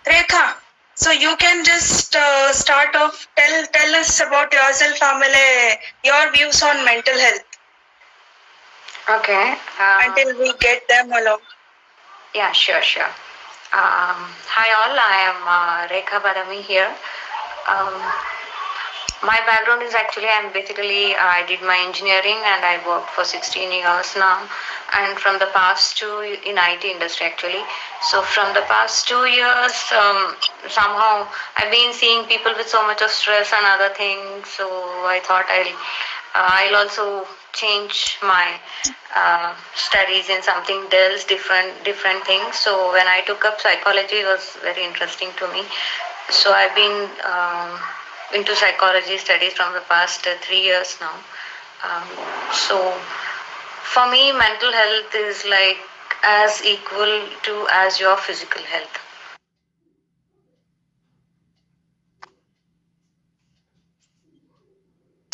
Rekha, so you can just start off. Tell us about yourself, Amale, your views on mental health. Okay. Until we get them along. Yeah, sure. Hi all, I am Rekha Badami here. Um, my background is actually, I did my engineering and I worked for 16 years now, and from the past two in IT industry actually. So from the past 2 years, somehow I've been seeing people with so much of stress and other things. So I thought I'll also change my studies in something else, different things. So when I took up psychology, it was very interesting to me. So I've been into psychology studies from the past 3 years now. Um, so for me, mental health is like as equal to as your physical health.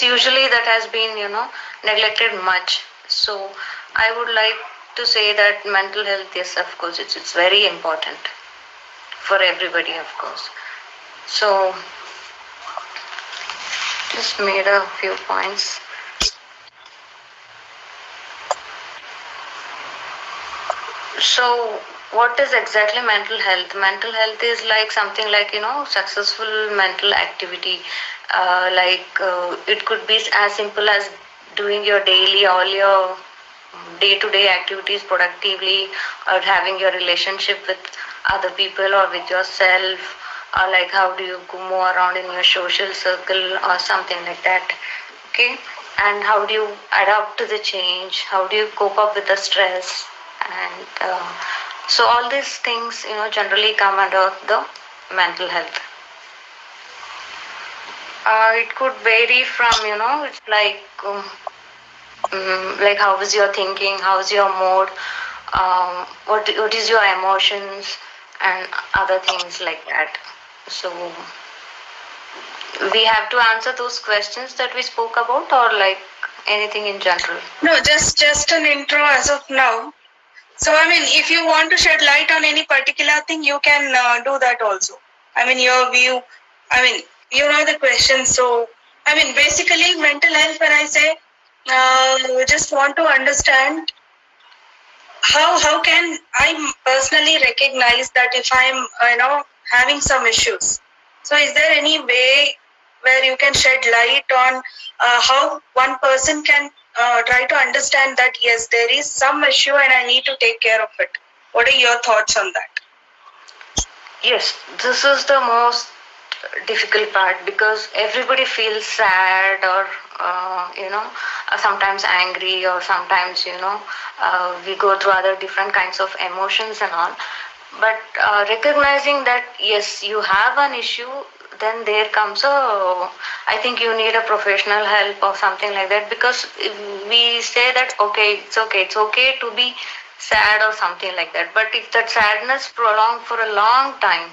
Usually that has been, neglected much. So I would like to say that mental health, yes, of course, it's very important for everybody, of course. So just made a few points. So, what is exactly mental health? Mental health is like something like, successful mental activity. It could be as simple as doing your daily, all your day to day activities productively, or having your relationship with other people or with yourself, or like how do you go move around in your social circle or something like that. Okay, and how do you adapt to the change? How do you cope up with the stress? And so all these things, generally come under the mental health. It could vary from, it's like how is your thinking, how is your mood, what is your emotions, and other things like that. So we have to answer those questions that we spoke about, or like anything in general. No, just an intro as of now. So I mean, if you want to shed light on any particular thing, you can do that also. I mean, your view. I mean, you know the question. So I mean, basically, mental health. When I say, just want to understand how can I personally recognize that if I'm having some issues. So is there any way where you can shed light on how one person can try to understand that yes, there is some issue and I need to take care of it? What are your thoughts on that? Yes, this is the most difficult part because everybody feels sad or sometimes angry, or sometimes we go through other different kinds of emotions and all. But recognizing that yes, you have an issue, then there comes I think you need a professional help or something like that, because if we say that okay, it's okay to be sad or something like that. But if that sadness prolonged for a long time,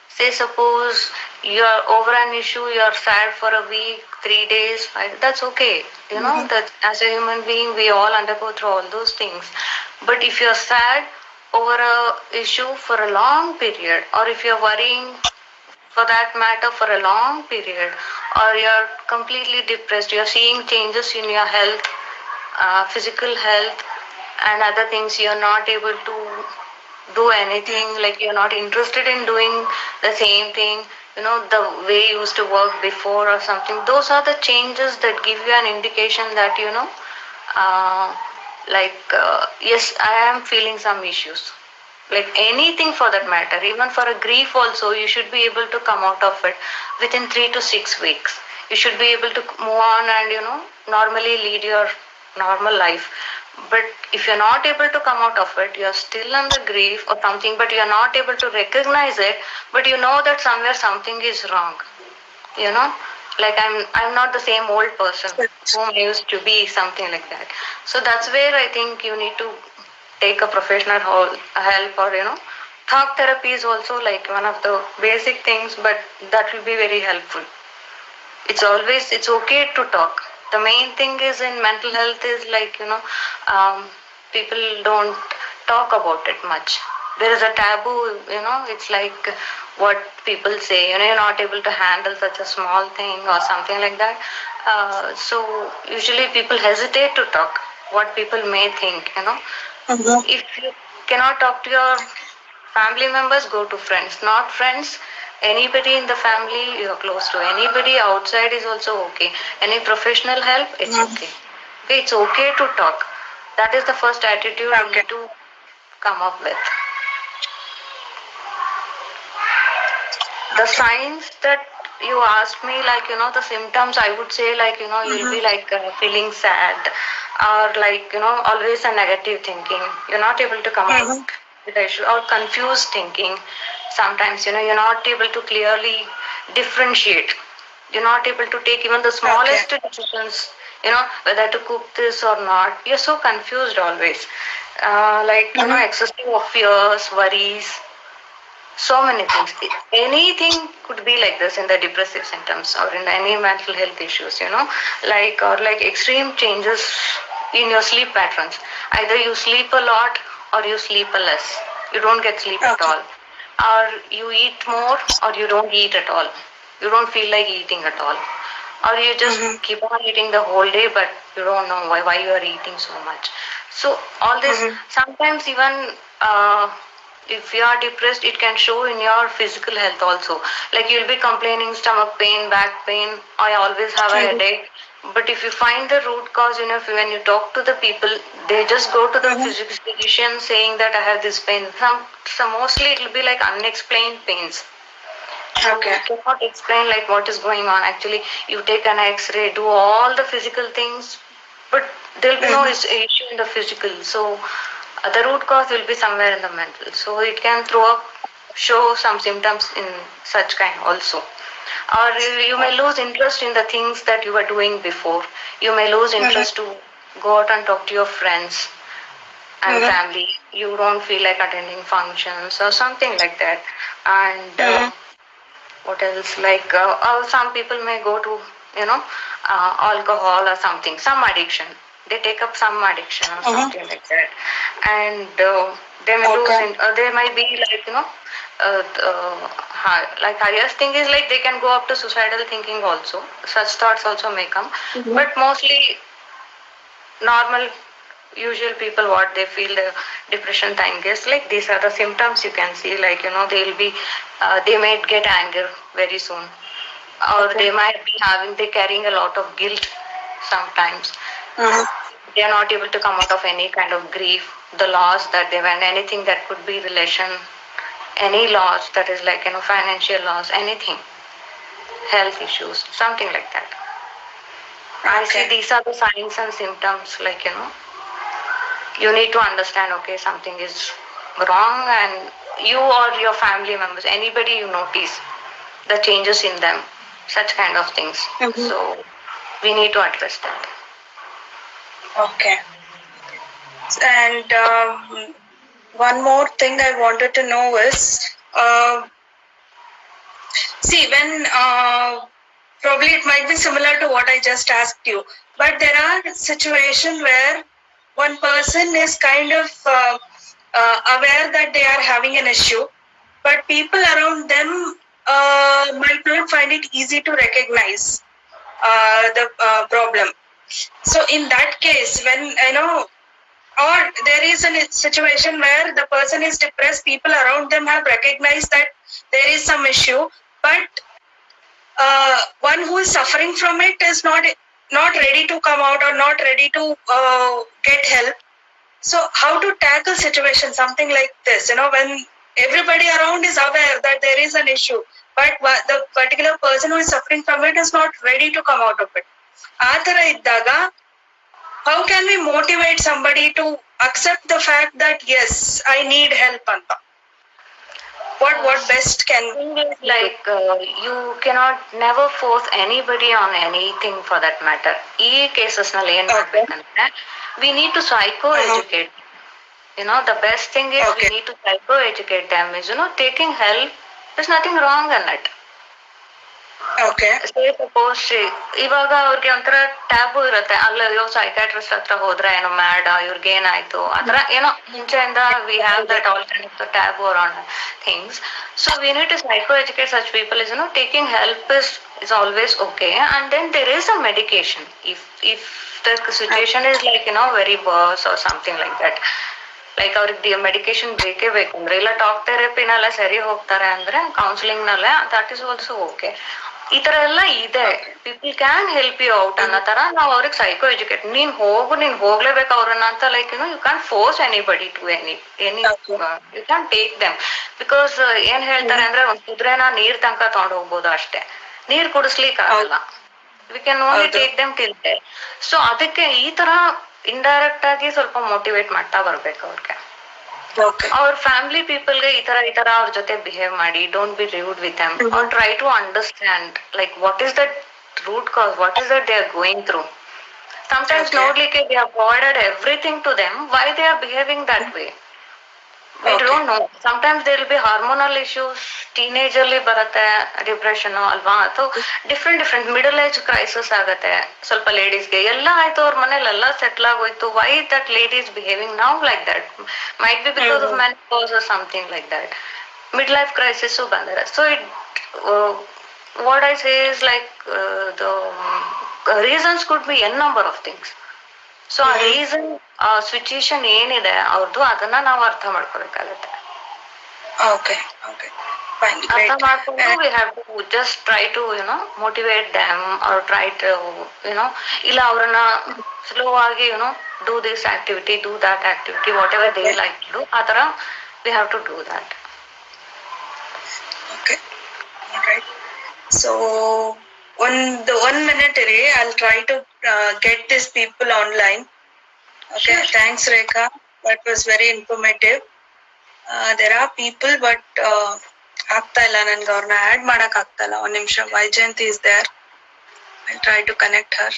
say suppose you're over an issue, you're sad for a week, 3 days, that's okay. That as a human being, we all undergo through all those things. But if you're sad over a issue for a long period, or if you're worrying for that matter for a long period, or you're completely depressed, you're seeing changes in your health, physical health, and other things, you're not able to do anything, like you're not interested in doing the same thing, the way you used to work before or something. Those are the changes that give you an indication that uh, yes, I am feeling some issues, like anything for that matter. Even for a grief also, you should be able to come out of it within 3 to 6 weeks. You should be able to move on and normally lead your normal life. But if you're not able to come out of it, you're still under grief or something, but you're not able to recognize it, but you know that somewhere something is wrong, you know like I'm not the same old person whom I used to be, something like that. So that's where I think you need to take a professional help, or talk therapy is also like one of the basic things, but that will be very helpful. It's okay to talk. The main thing is in mental health is like people don't talk about it much. there is a taboo, it's like what people say, you're not able to handle such a small thing or something like that. So usually people hesitate to talk what people may think. Mm-hmm. If you cannot talk to your family members, go to friends. Not friends, anybody in the family you're close to, anybody outside is also okay. Any professional help, it's okay. Okay, it's okay to talk. That is the first attitude you Okay. need to come up with. The signs that you asked me, like, the symptoms, I would say, like, you'll be like feeling sad, or like, always a negative thinking. You're not able to come out Mm-hmm. with the issue, or confused thinking. Sometimes, you're not able to clearly differentiate. You're not able to take even the Okay. smallest decisions, whether to cook this or not. You're so confused always. Like, Mm-hmm. excessive of fears, worries, so many things. Anything could be like this in the depressive symptoms or in any mental health issues, like extreme changes in your sleep patterns. Either you sleep a lot or you sleep a less. You don't get sleep at Okay. all. Or you eat more or you don't eat at all. You don't feel like eating at all. Or you just Mm-hmm. keep on eating the whole day, but you don't know why you are eating so much. So all this, Mm-hmm. sometimes even if you are depressed, it can show in your physical health also. Like you'll be complaining stomach pain, back pain, I always have a Mm-hmm. headache. But if you find the root cause, when you talk to the people, they just go to the Mm-hmm. physician saying that I have this pain. Some mostly it will be like unexplained pains. You Okay. cannot explain like what is going on. Actually, you take an X-ray, do all the physical things, but there will be no Mm-hmm. issue in the physical. So the root cause will be somewhere in the mental. So it can show some symptoms in such kind also. Or you may lose interest in the things that you were doing before. You may lose Mm-hmm. interest to go out and talk to your friends and Mm-hmm. family. You don't feel like attending functions or something like that. And Mm-hmm. what else? Like some people may go to alcohol or something, some addiction. They take up some addiction or Mm-hmm. something like that, and they may lose. Okay. They might be like like highest thing is like they can go up to suicidal thinking also. Such thoughts also may come, Mm-hmm. but mostly normal usual people what they feel the depression thing is like these are the symptoms you can see, like they'll be they might get anger very soon, or Okay. they might be they carrying a lot of guilt sometimes. Mm-hmm. They are not able to come out of any kind of grief, the loss that they went, anything that could be relation, any loss that is like financial loss, anything, health issues, something like that. I see Okay. these are the signs and symptoms, like you need to understand, okay, something is wrong, and you or your family members, anybody you notice the changes in them, such kind of things. Mm-hmm. So we need to address that. Okay. And one more thing I wanted to know is, see, when probably it might be similar to what I just asked you, but there are situations where one person is kind of aware that they are having an issue, but people around them might not find it easy to recognize the problem. So in that case, when or there is a situation where the person is depressed, people around them have recognized that there is some issue, but one who is suffering from it is not ready to come out or not ready to get help. So how to tackle situation something like this, when everybody around is aware that there is an issue, but the particular person who is suffering from it is not ready to come out of it. ಆ ಥರ ಇದ್ದಾಗ how can we motivate somebody to accept the fact that yes, I need help anta? What best can Thing is like you cannot never force anybody on anything for that matter. ಈ ಕೇಸಸ್ನಲ್ಲಿ ಏನ್ ಮಾಡ್ಬೇಕಂದ್ರೆ we need to psycho educate. The best thing is we need to psycho educate them is taking help. There's nothing wrong in it. Okay. Suppose ಇವಾಗ ಅವ್ರಿಗೆ ಒಂಥರ tab ಇರುತ್ತೆ, ಅಲ್ಲ psychiatrist ಹತ್ರ ಹೋದ್ರೆ ಏನೋ ಮ್ಯಾಡ್, ಇವ್ರಿಗೆ ಏನಾಯ್ತು ಆತರ ಏನೋ ಮುಂಚೆಯಿಂದ we have that all kind of taboo around things. So we need to psycho educate such people is taking help is always okay, and then there is a medication if the situation is like very worse or something like that. Like ಅವ್ರಿಗೆ medication ಬೇಕೇ ಬೇಕಂದ್ರೆ, ಇಲ್ಲ talk ಥೆರಪಿನೆಲ್ಲ ಸರಿ ಹೋಗ್ತಾರೆ ಅಂದ್ರೆ counselling ನಲ್ಲೇ that is also okay. ಈ ತರ ಎಲ್ಲ ಇದೆ, people can help you out ಅನ್ನೋ ತರ ನಾವು ಅವ್ರಿಗೆ ಸೈಕೋ ಎಜುಕೇಟ್, ನೀನ್ ಹೋಗ್ಲೇಬೇಕು ಅವ್ರನ್ನ ಅಂತ like you can force anybody to any you can take them. Because ಏನ್ ಹೇಳ್ತಾರೆ ಅಂದ್ರೆ ಒಂದ್ ಕುದುರೆನ ನೀರ್ ತನಕ ತಗೊಂಡ್ ಹೋಗ್ಬೋದು ಅಷ್ಟೇ, ನೀರ್ ಕುಡಿಸ್ಲಿಕ್ ಆಗಲ್ಲ. We can only take them till there. So ಅದಕ್ಕೆ ಈ ತರ ಇಂಡೈರೆಕ್ಟ್ ಆಗಿ ಸ್ವಲ್ಪ ಮೋಟಿವೇಟ್ ಮಾಡ್ತಾ ಬರ್ಬೇಕು ಅವ್ರಿಗೆ. ಅವ್ರ ಫ್ಯಾಮಿಲಿ ಪೀಪಲ್ಗೆ ಈ ತರ ಅವ್ರ ಜೊತೆ ಬಿಹೇವ್ ಮಾಡಿ, don't be rude with them, or try to understand like what is that root cause, what is that they are going through. Sometimes ನೋಡ್ಲಿಕ್ಕೆ they have provided everything to them, why they are behaving that way we don't know. Sometimes there will be hormonal issues, teenage ಅಲ್ಲಿ ಬರುತ್ತೆ depression ಅಲ್ವಾ, ಅಥವಾ different middle age crisis ಆಗತ್ತೆ ಸ್ವಲ್ಪ ಲೇಡೀಸ್ಗೆ. ಎಲ್ಲ ಆಯ್ತು, ಅವ್ರ ಮನೇಲಿ ಎಲ್ಲ ಸೆಟ್ಲ್ ಆಗೋಯ್ತು, why that lady is behaving now like that, might be because of menopause or something like that, mid life crisis ಬಂದಿದೆ. So it what I say is like the reasons could be n number of things. So ಆ reason, ಆ situation ಏನಿದೆ ಅವ್ರದ್ದು, ಅದನ್ನ ನಾವು ಅರ್ಥ ಮಾಡ್ಕೋಬೇಕಾಗತ್ತೆ. ಅರ್ಥ ಮಾಡ್ಕೊಂಡು we have to just try to motivate them, or try to ಇಲ್ಲ ಅವ್ರನ್ನ ಸ್ಲೋ ಆಗಿ do this activity, do that activity, whatever they like to do, ಆ ತರ we have to do that. Okay. All right. So one minute, I'll try to get these people online. Okay. Sure. Thanks, Rekha. That was very informative. There are people, but ಆಗ್ತಾ ಇಲ್ಲ ನನ್ಗೆ ಅವ್ರನ್ನ add ಮಾಡಕ್ ಆಗ್ತಾ ಇಲ್ಲ. ಒಂದ್ ನಿಮಿಷ, Vaijayanti is there. I'll try to connect her.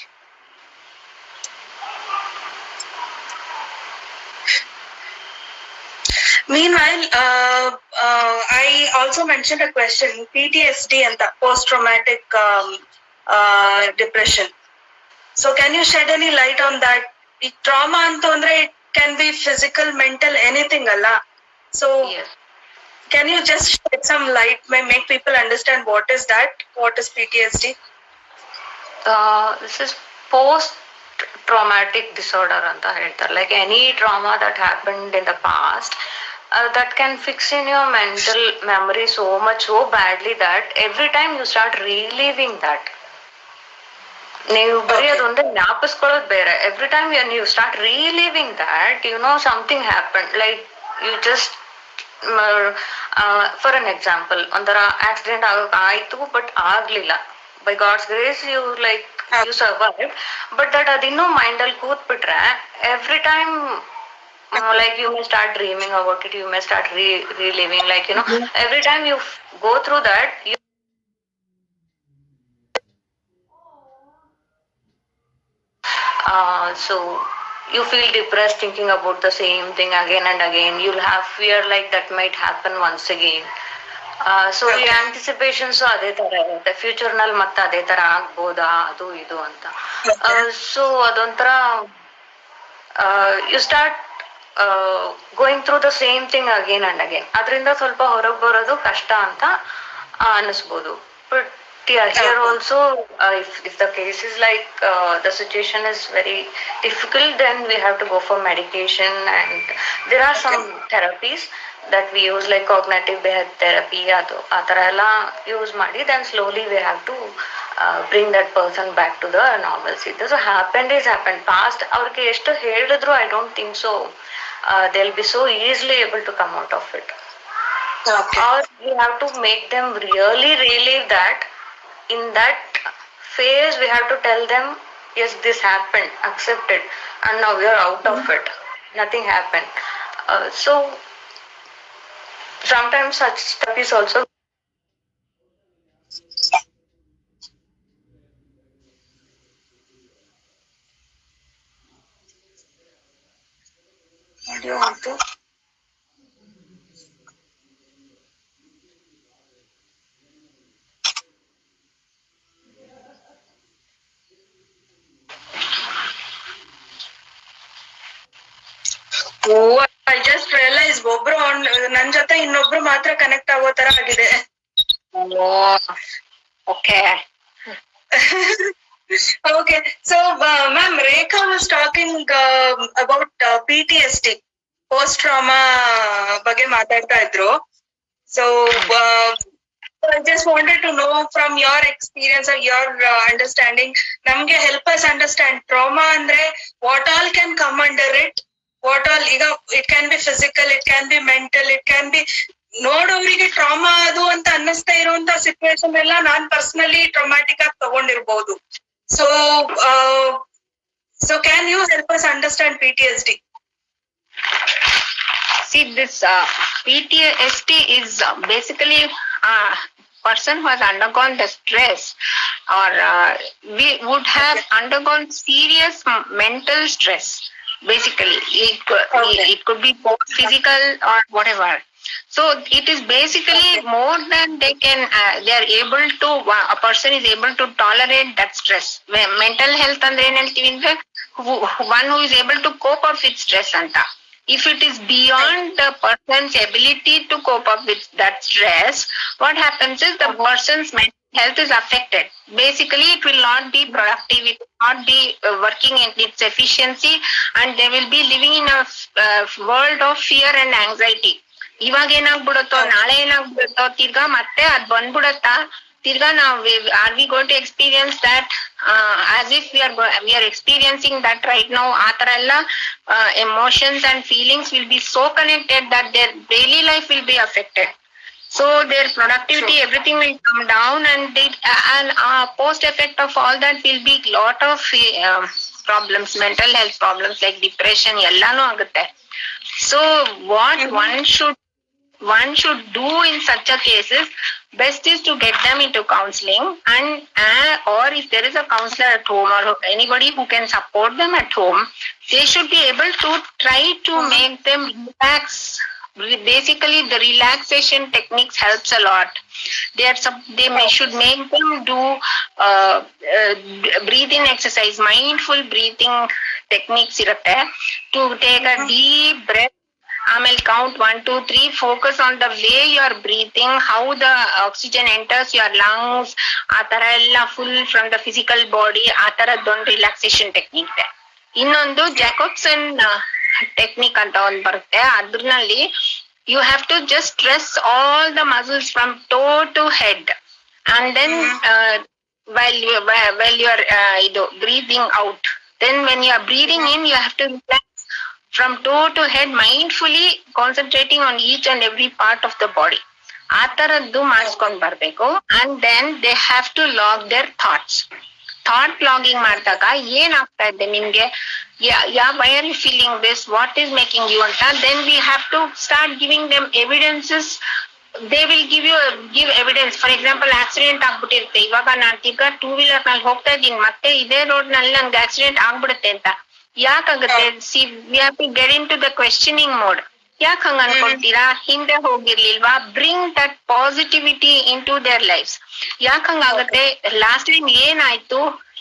Meanwhile, I also mentioned a question, PTSD and the post-traumatic depression. So can you shed any light on that? Trauma antandre it can be physical, mental, anything alla. So yes. Can you just shed some light, make people understand what is that? What is PTSD? This is post-traumatic disorder anta ಹೇಳ್ತಾರೆ. Like any trauma that happened in the past, that can fix in your mental memory so much, so badly that every time you start reliving that. ನೀವು ಬರೀ ಅದೊಂದೇ ಜ್ಞಾಪಿಸ್ಕೊಳ್ಳೋದು ಬೇರೆ, every time you start reliving that, something happened, like you just for an example, ಒಂಥರ accident ಆಯ್ತು but ಆಗ್ಲಿಲ್ಲ, by God's grace you survive, but that ಅದಿನ್ನೂ mind ಅಲ್ಲಿ ಕೂತ್ ಬಿಟ್ರೆ every time like you may start dreaming about it, you may start reliving, like every time you go through that, so you feel depressed thinking about the same thing again and again. You'll have fear like that might happen once again. So ಈ ಆಂಟಿಸಿಪೇಷನ್ಸ್ ಅದೇ ತರ ಇರುತ್ತೆ, future ನಲ್ಲಿ ಮತ್ತೆ ಅದೇ ತರ ಆಗ್ಬೋದಾ ಅದು ಇದು ಅಂತ. ಸೊ ಅದೊಂಥರ you start going through the same thing again and again. ಅದರಿಂದ ಸ್ವಲ್ಪ ಹೊರಗೆ ಬರೋದು ಕಷ್ಟ ಅಂತ ಅನಿಸ್ಬೋದು. But here also, if the case is like the situation is very difficult, then we have to go for medication, and there are some therapies that we use, like cognitive behavior therapy, adu atara ella use ಮಾಡಿ then slowly we have to bring that person back to the normalcy. This happened is happened past, ಅವ್ರಿಗೆ ಎಷ್ಟು ಹೇಳಿದ್ರು I don't think so they'll be so easily able to come out of it. Or we have to make them really relive that. In that phase we have to tell them, yes, this happened, accept it, and now we are out of it, nothing happened. So sometimes such stuff is also what do you want to oh I just realise ಒಬ್ರು ನನ್ ಜೊತೆ ಇನ್ನೊಬ್ರು ಮಾತ್ರ connect ಆಗೋ ತರ ಆಗಿದೆ. Okay. Okay, so ma'am, Rekha was talking about PTSD, post trauma ಬಗ್ಗೆ ಮಾತಾಡ್ತಾ ಇದ್ರು. So I just wanted to know from your experience or your understanding, ನಮ್ಗೆ help us understand trauma ಅಂದ್ರೆ what all can come under it, what all ಈಗ it can be physical, it can be mental, it can be ನೋಡೋರಿಗೆ trauma ಅದು ಅಂತ ಅನ್ನಿಸ್ತಾ ಇರುವಂತ situation ಎಲ್ಲ ನಾನ್ personally traumatic ಆಗಿ ತಗೊಂಡಿರ್ಬೋದು. So can you help us understand PTSD? See, this PTSD is basically a person who has undergone the stress, or we would have undergone serious mental stress. Basically, it could be both physical or whatever. So it is basically more than they are able to, a person is able to tolerate that stress. Mental health andre en heltivi andre one who is able to cope up with stress anta. If it is beyond the person's ability to cope up with that stress, what happens is the person's mental health is affected. Basically, it will not be productive, it will not be working in its efficiency, and they will be living in a world of fear and anxiety. ಇವಾಗ ಏನಾಗ್ಬಿಡುತ್ತೋ, ನಾಳೆ ಏನಾಗ್ಬಿಡುತ್ತೋ, ತಿರ್ಗಾ ಮತ್ತೆ ಅದ್ ಬಂದ್ಬಿಡತ್ತಾ, ತಿರ್ಗಾ ನಾವು are we going to experience that as if we are experiencing that right now. ಆ ತರ ಎಲ್ಲ emotions and feelings will be so connected that their daily life will be affected. So their productivity, everything will come down, and post effect of all that will be lot of problems, mental health problems like depression, ಎಲ್ಲಾನು ಆಗುತ್ತೆ. So what one should do in such a cases, best is to get them into counseling, and or if there is a counselor at home or anybody who can support them at home, they should be able to try to make them relax. Basically, the relaxation techniques helps a lot. Should make them do breathing exercise, mindful breathing techniques irutte, to take a deep breath. Amel count 1, 2, 3. Focus on the way you are breathing, how the oxygen enters your lungs. Atara ella full from the physical body. Atara don relaxation technique. ಇನ್ನೊಂದು Jacobson technique ಅಂತ ಒಂದು ಬರುತ್ತೆ. ಅದ್ರಲ್ಲಿ you have to just stress all the muscles from toe to head, and then while you are breathing out, then when you are breathing in, you have to relax from toe to head, mindfully concentrating on each and every part of the body. ಆ ತರದ್ದು ಮಾಡಿಸ್ಕೊಂಡ್ ಬರ್ಬೇಕು. and then they have to log their thoughts. Thought logging ಮಾಡಿದಾಗ ಏನಾಗ್ತಾ ಇದೆ ನಿಮ್ಗೆ, why are you feeling this, what is making you ಅಂತ, then we have to start giving them evidences. They will give evidence. For example, accident ಆಗ್ಬಿಟ್ಟಿರುತ್ತೆ, ಇವಾಗ ನಾನು ತಿರ್ಗಾ 2-wheeler ನಲ್ಲಿ ಹೋಗ್ತಾ ಇದ್ದೀನಿ, ಮತ್ತೆ ಇದೇ ರೋಡ್ ನಲ್ಲಿ ನನ್ಗೆ ಆಕ್ಸಿಡೆಂಟ್ ಆಗ್ಬಿಡುತ್ತೆ ಅಂತ. ಯಾಕಾಗುತ್ತೆ? See we have to get into the questioning mode. ಯಾಕೆ ಹಂಗ ಅನ್ಕೊಳ್ತೀರಾ? ಹಿಂದೆ ಹೋಗಿರ್ಲಿಲ್ವಾ? Bring that positivity into their lives. ಯಾಕೆ ಹಂಗಾಗುತ್ತೆ? ಲಾಸ್ಟ್ ಟೈಮ್ ಏನಾಯ್ತು?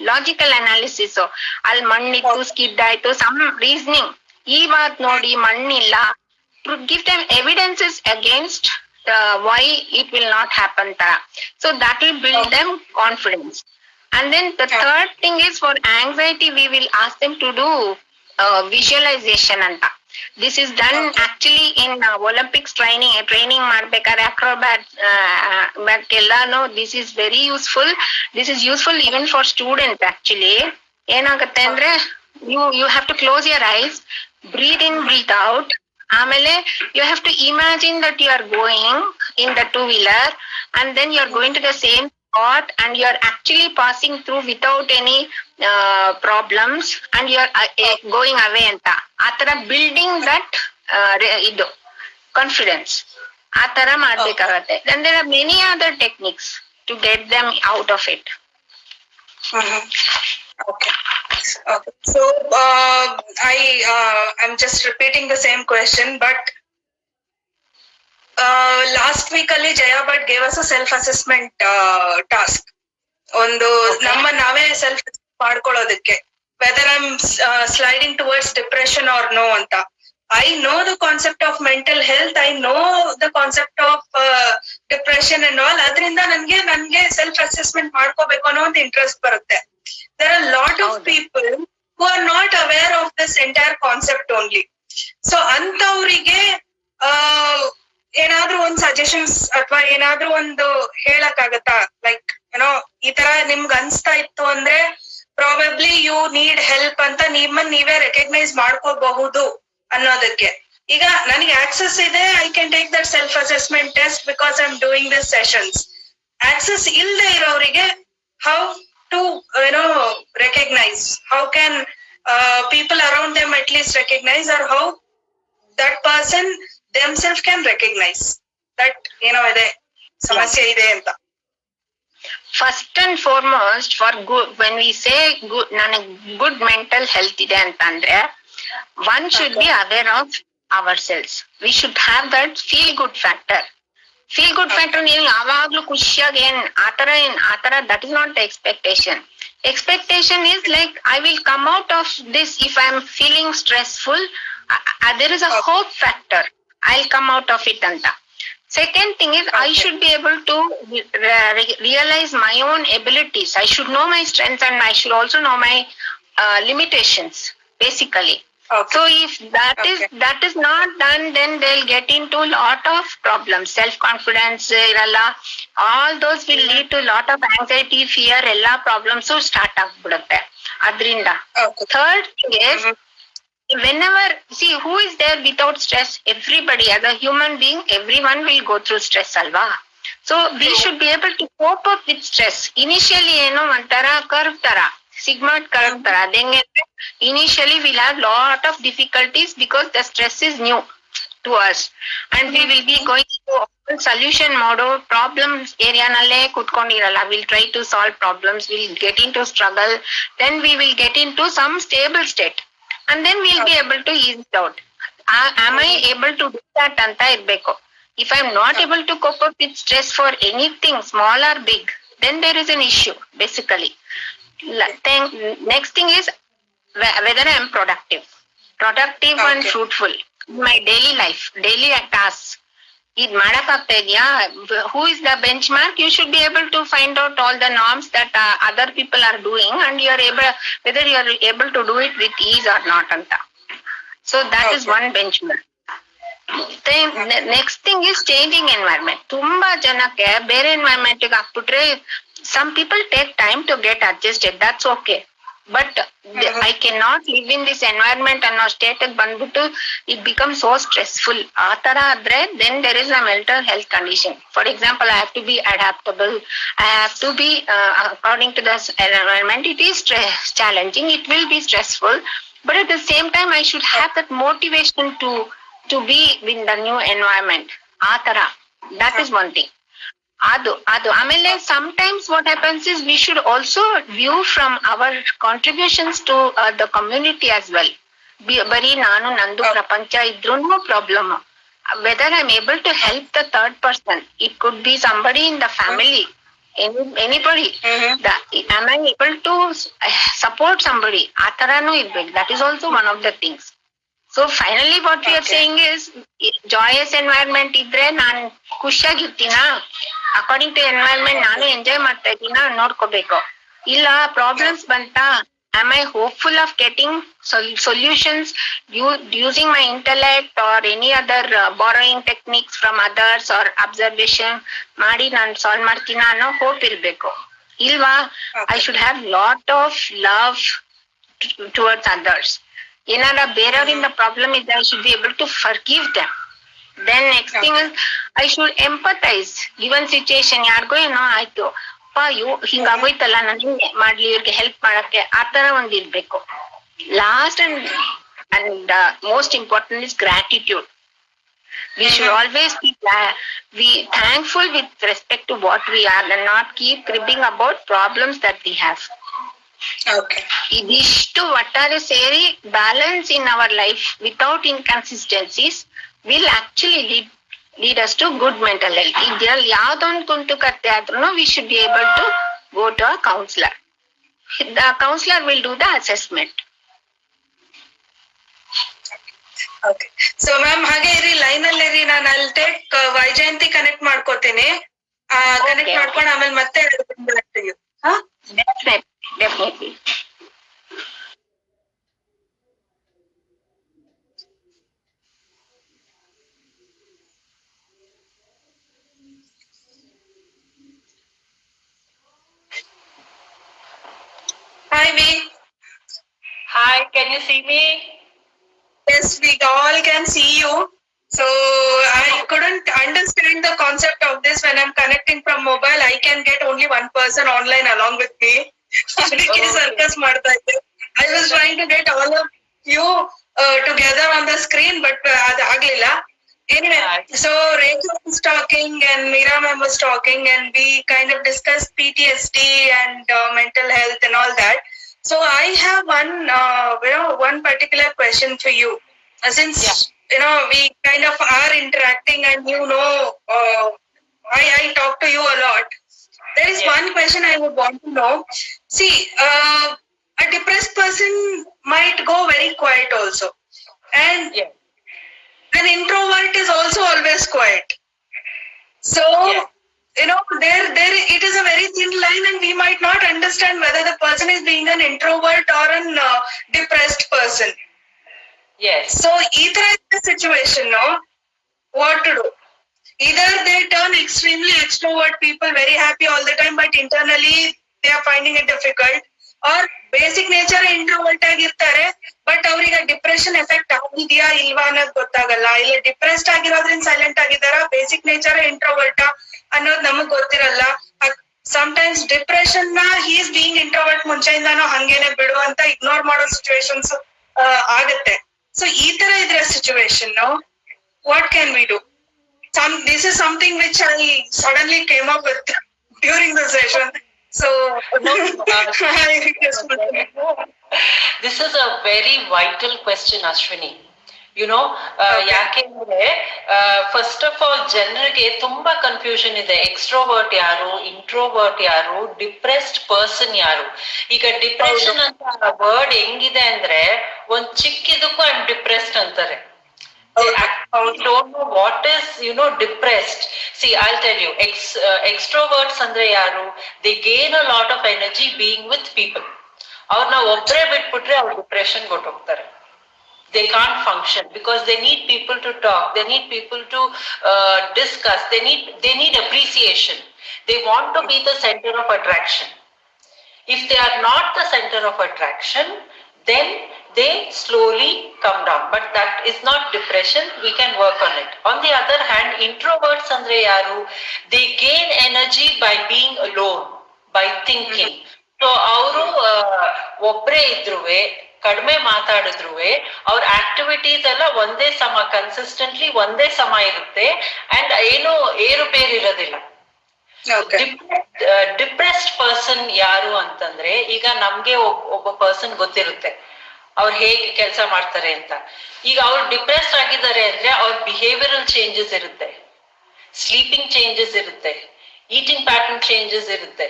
Logical analysis. ಅಲ್ಲಿ ಮಣ್ಣಿತ್ತು, ಸ್ಕಿಡ್ ಆಯ್ತು, ಸಮ್ ರೀಸನಿಂಗ್. ಇವಾಗ ನೋಡಿ ಮಣ್ಣಿಲ್ಲ. Give them evidences against why it will not happen ತರ. So that will build them confidence. And then the third thing is, for anxiety we will ask them to do visualization anta. This is done actually in Olympics training ಮಾಡ್ಬೇಕಾದ್ರೆ acrobat ಎಲ್ಲಾನು. This is very useful. This is useful even for students actually. ಏನಾಗುತ್ತೆ ಅಂದ್ರೆ, you have to close your eyes, breathe in, breathe out. ಆಮೇಲೆ you have to imagine that you are going in the 2-wheeler, and then you are going to the same spot, and you are actually passing through without any problems, and you are going away ಅಂತ. ಆ ತರ building that ಇದು confidence ಆ ತರ ಮಾಡ್ಬೇಕಾಗತ್ತೆ. then there are many other techniques to get them out of it. Okay. So I'm just repeating the same question, but last week ಅಲ್ಲಿ Jaya Bhatt gave us a self assessment task. ಒಂದು ನಮ್ಮ ನಾವೇ self ಮಾಡ್ಕೊಳ್ಳೋದಕ್ಕೆ, whether I'm sliding towards depression or no ಅಂತ. I know the concept of mental health. I know the concept of depression and all. ಅದರಿಂದ ನನ್ಗೆ self assessment ಮಾಡ್ಕೋಬೇಕು ಅನ್ನೋ ಒಂದು ಇಂಟ್ರೆಸ್ಟ್ ಬರುತ್ತೆ. There are a lot of people who are not aware of this entire concept only. So ಅಂತವ್ರಿಗೆ ಏನಾದ್ರೂ ಒಂದು suggestions ಅಥವಾ ಏನಾದ್ರೂ ಒಂದು ಹೇಳಕ್ಕಾಗತ್ತಾ? ಲೈಕ್ ಏನೋ ಈ ತರ ನಿಮ್ಗೆ ಅನ್ಸ್ತಾ ಇತ್ತು ಅಂದ್ರೆ ಪ್ರಾಬಬ್ಲಿ ಯು ನೀಡ್ ಹೆಲ್ಪ್ ಅಂತ ನಿಮ್ಮನ್ನ ನೀವೇ ರೆಕಗ್ನೈಸ್ ಮಾಡ್ಕೋಬಹುದು ಅನ್ನೋದಕ್ಕೆ. ಈಗ ನನಗೆ ಆಕ್ಸೆಸ್ ಇದೆ, I can take that self assessment test because I am doing this sessions. Access ಇಲ್ಲದೆ ಇರೋರಿಗೆ how to recognize? How can people around them at least recognize, or how that person themselves can recognize that ಇದೆ ಸಮಸ್ಯೆ ಇದೆ ಅಂತ? First and foremost for good, when we say good, ನನಗೆ good mental health ಇದೆ ಅಂತಂದ್ರೆ one should be aware of ourselves. We should have that feel good factor. Feel good factor ನೀವು ಯಾವಾಗ್ಲೂ ಖುಷಿಯಾಗಿ ಆತರ that is not the expectation. Expectation is like I will come out of this if I am feeling stressful. There is a hope factor. I'll come out of it anta. Second thing is I should be able to realize my own abilities. I should know my strengths and I should also know my limitations basically. Okay. So if that is not done, then they'll get into lot of problems. Self confidence iralla, all those will lead to lot of anxiety, fear, ella problems so start agbidutte adrinda. Third thing is whenever, see, who is there without stress? Everybody, as a human being, everyone will go through stress alva. So we should be able to cope up with stress. Initially ontara curve tara, sigmoid curve tara, initially we'll have lot of difficulties because the stress is new to us and we will be going to solution mode. Problems area nalle kutkondiralla, we'll try to solve problems, we'll get into struggle, then we will get into some stable state and then we'll be able to ease it out. Am I able to do that anta irbeku. If I'm not able to cope up with stress for anything small or big, then there is an issue basically. Then next thing is whether I am productive and fruitful in my daily life, daily tasks. Id ಮಾಡಕ್ಕಾಗ್ತಾ ಇದೆಯಾ? Who is the benchmark? You should be able to find out all the norms that other people are doing and you are able, whether you are able to do it with ease or not anta. So that is one benchmark. Then next thing is changing environment. ತುಂಬಾ ಜನಕ್ಕೆ ಬೇರೆ environment ಗೆ ಹಾಕ್ಬಿಟ್ರೆ some people take time to get adjusted, that's okay. But I cannot live in this environment ಅನ್ನೋ state ಬಂದ್ಬಿಟ್ಟು it becomes so stressful. ಆ ತರ ಆದ್ರೆ then there is a mental health condition. For example, I have to be adaptable, I have to be according to the environment. It is challenging, it will be stressful, but at the same time I should have that motivation to be in the new environment. ಆ ತರ, that is one thing. ಅದು ಆಮೇಲೆ sometimes what happens is we should also view from our contributions to the community as well. ಬರೀ ನಾನು ನಂದು ಪ್ರಪಂಚ ಇದ್ರೂ problem. Whether I'm able to help the third person, it could be somebody in the family, anybody. Am I able to support somebody? ಆ ತರಾನು ಇರ್ಬೇಕು. That is also one of the things. So finally what we are saying is joyous environment ಇದ್ರೆ ನಾನು ಖುಷಿಯಾಗಿರ್ತೀನಾ, according to environment ನಾನು enjoy ಮಾಡ್ತಾ ಇದ್ದೀನ ನೋಡ್ಕೋಬೇಕು. ಇಲ್ಲ problems ಬಂತಾ, am I hopeful of getting solutions using my intellect or any other borrowing techniques from others or observation ಮಾಡಿ ನಾನು solve ಮಾಡ್ತೀನ ಅನ್ನೋ ಹೋಪ್ ಇರ್ಬೇಕು. ಇಲ್ವಾ, I should have lot of love towards others. ಏನಾರ ಬೇರೆಯವರಿಂದ ಪ್ರಾಬ್ಲಮ್ ಇದ್ರೆ I should be able to forgive them. Then next thing is I should empathize. Given situation, ಯಾರಿಗೋ ಏನೋ ಆಯ್ತು, ಹಿಂಗಾಗೋಯ್ತಲ್ಲ, ನಾನು ಹಿಂಗೆ ಮಾಡ್ಲಿ, ಇವ್ರಿಗೆ ಹೆಲ್ಪ್ ಮಾಡಕ್ಕೆ, ಆ ತರ ಒಂದ್ ಇರ್ಬೇಕು. Last and most important is gratitude. We should always be thankful with respect to what we are and not keep cribbing about problems that we have. Okay. ಇದಿಷ್ಟು ಒಟ್ಟಾರೆ ಸೇರಿ balance in our life without inconsistencies will actually lead us to good mental health. ಇದ್ರಲ್ಲಿ ಯಾವ್ದೊಂದು ಕುಂಟುಕತೆ ಆದ್ರೂ we should be able to go to a counselor. The counselor will do the assessment. Okay so ma'am ಹಾಗೆ ಇರಿ, line ಅಲ್ಲಿ ಇರಿ. ನಾನು ಅಲ್ಲಿ take Vyjayanthi connect ಮಾಡ್ಕೋತೀನಿ. Connect Okay. ಮಾಡ್ಕೊಂಡು ಆಮೇಲೆ ಮತ್ತೆ ಹಾ Definitely. ಹಾಯ್ ವಿ. Hi, can you see me? Yes, we all can see you. So I couldn't understand the concept of this. When I'm connecting from mobile, I can get only one person online along with me. ಅದಕ್ಕೆ circus ಮಾಡ್ತಾ ಇದ್ದೆ. I was trying to get all of you together on the screen, but ಅದು ಆಗ್ಲಿಲ್ಲ. Anyway, so Rekha was talking and Meera ma'am was talking, and we kind of discussed PTSD and mental health and all that. So I have one particular question for you. Since we kind of are interacting, and I talk to you a lot. There is one question I would want to know. See, a depressed person might go very quiet also, and an introvert is also always quiet. So there it is a very thin line, and we might not understand whether the person is being an introvert or an depressed person. Yes. So either is the situation, no? What to do? Either they turn extremely extrovert people, very happy all the time, but internally they are finding it difficult. Or basic nature introvert ಆಗಿರ್ತಾರೆ, but ಅವ್ರಿಗೆ depression effect ಆಗಿದೆಯಾ ಇಲ್ವಾ ಅನ್ನೋದು ಗೊತ್ತಾಗಲ್ಲ. ಇಲ್ಲ depressed ಆಗಿರೋದ್ರಿಂದ silent ಆಗಿದಾರ, basic nature introvert ಅನ್ನೋದು ನಮಗ್ ಗೊತ್ತಿರಲ್ಲ. ಸಮ್ಟೈಮ್ಸ್ ಡಿಪ್ರೆಷನ್ ನ ಹೀಸ್ ಬೀಯಿಂಗ್ ಇಂಟ್ರೋವರ್ಟ್ ಮುಂಚೆಯಿಂದಾನು ಹಂಗೇನೆ ಬಿಡು ಅಂತ ಇಗ್ನೋರ್ ಮಾಡೋ ಸಿಚುವೇಶನ್ಸ್ ಆಗುತ್ತೆ. ಸೊ ಈ ತರ ಇದ್ರೆ situation, what can we do? This is something which I suddenly came up with during the session. So this is a very vital question, Ashwini. ಯಾಕೆಂದ್ರೆ first of all ಜನರಿಗೆ ತುಂಬಾ confusion ಇದೆ. Extrovert ಯಾರು, introvert ಯಾರು, depressed person ಯಾರು? ಈಗ depression ಅಂತ word ಹೆಂಗಿದೆ ಅಂದ್ರೆ, ಒಂದ್ ಚಿಕ್ಕಿದಕ್ಕೂ ಐ ಆಮ್ ಡಿಪ್ರೆಸ್ಡ್ ಅಂತಾರೆ. They actually don't know what is, depressed. See, I'll tell you, extroverts andre yaru, they gain a lot of energy being with people. Avarna obbre bitbitre avaru depression gotu hogtare. They can't function because they need people to talk, they need people to discuss, they need appreciation. They want to be the center of attraction. If they are not the center of attraction, then they slowly come down. But that is not depression. We can work on it. On the other hand, introverts andre yaru, they gain energy by being alone, by thinking. So ಅವರು ಒಬ್ಬರೇ ಇದ್ರುವೆ, ಕಡಿಮೆ ಮಾತಾಡಿದ್ರುವೆ, ಅವ್ರ activities ಎಲ್ಲ ಒಂದೇ ಸಮ, consistently ಒಂದೇ ಸಮ ಇರುತ್ತೆ, ಅಂಡ್ ಏನು ಏರುಪೇರು ಇರೋದಿಲ್ಲ. ಡಿಪ್ರೆಸ್ಡ್ ಪರ್ಸನ್ ಯಾರು ಅಂತಂದ್ರೆ, ಈಗ ನಮ್ಗೆ ಒಬ್ಬ ಪರ್ಸನ್ ಗೊತ್ತಿರುತ್ತೆ ಅವ್ರು ಹೇಗೆ ಕೆಲಸ ಮಾಡ್ತಾರೆ ಅಂತ. ಈಗ ಅವ್ರು ಡಿಪ್ರೆಸ್ಡ್ ಆಗಿದ್ದಾರೆ ಅಂದ್ರೆ ಅವ್ರ ಬಿಹೇವಿಯರಲ್ ಚೇಂಜಸ್ ಇರುತ್ತೆ, ಸ್ಲೀಪಿಂಗ್ ಚೇಂಜಸ್ ಇರುತ್ತೆ, ಈಟಿಂಗ್ ಪ್ಯಾಟರ್ನ್ ಚೇಂಜಸ್ ಇರುತ್ತೆ,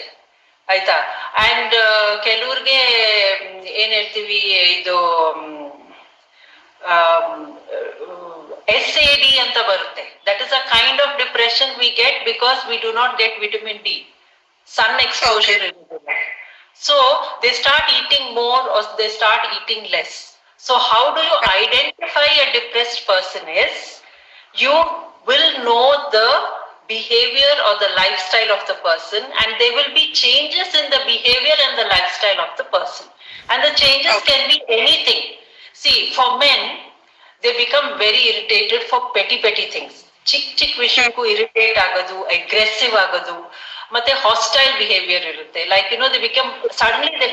ಆಯ್ತಾ? ಅಂಡ್ ಕೆಲವ್ರಿಗೆ ಏನ್ ಹೇಳ್ತೀವಿ, ಇದು SAD ಅಂತ ಬರುತ್ತೆ. That is a kind of depression we get because we do not get vitamin D, sun exposure ಇರುವುದಿಲ್ಲ. So they start eating more or they start eating less. So how do you identify a depressed person is, you will know the behavior or the lifestyle of the person, and there will be changes in the behavior and the lifestyle of the person. And the changes can be anything. See, for men, they become very irritated for petty things. ಚಿಕ್ಕ ವಿಷಯಕ್ಕೂ irritate ಆಗೋದು, aggressive ಆಗೋದು, ಮತ್ತೆ hostile behaviour ಇರುತ್ತೆ. Like they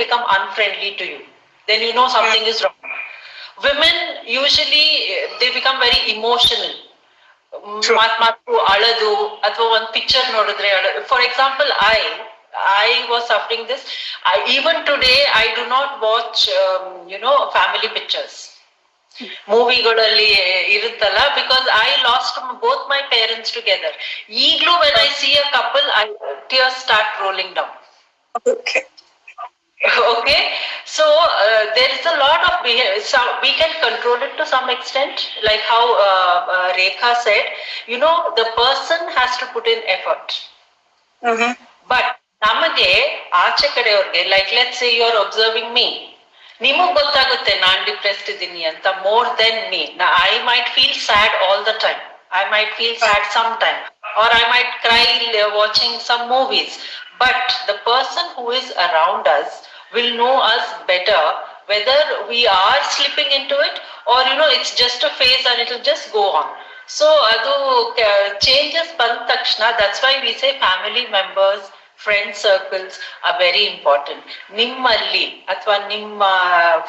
become unfriendly to you. Then something is wrong. Women usually they become very emotional. ಮಾತು ಅಳದು, ಅಥವಾ ಒಂದ್ ಪಿಕ್ಚರ್ ನೋಡಿದ್ರೆ ಅಳದು. For example, I was suffering this. Even today I do not watch family pictures. ಮೂವಿಗಳಲ್ಲಿ ಇರುತ್ತಲ್ಲ, because I lost both my parents together. ಈಗ್ಲೂ when I see a couple, tears start rolling down. Okay. Okay, so there is a lot of behavior. So we can control it to some extent, like how Rekha said. The person has to put in effort. But ನಮಗೆ ಆಚೆ ಕಡೆಯವ್ರಿಗೆ, like let's say you are observing me, ನಿಮಗ್ ಗೊತ್ತಾಗುತ್ತೆ ನಾನ್ depressed ಇದ್ದೀನಿ ಅಂತ more than me. I might feel sad all the time. I might feel sad sometime, or I might cry watching some movies. But the person who is around us will know us better, whether we are slipping into it or it's just a phase and it will just go on. So adu changes ಬಂದ ತಕ್ಷಣ, that's why we say family members, friend circles are very important. ನಿಮ್ಮಲ್ಲಿ ಅಥವಾ ನಿಮ್ಮ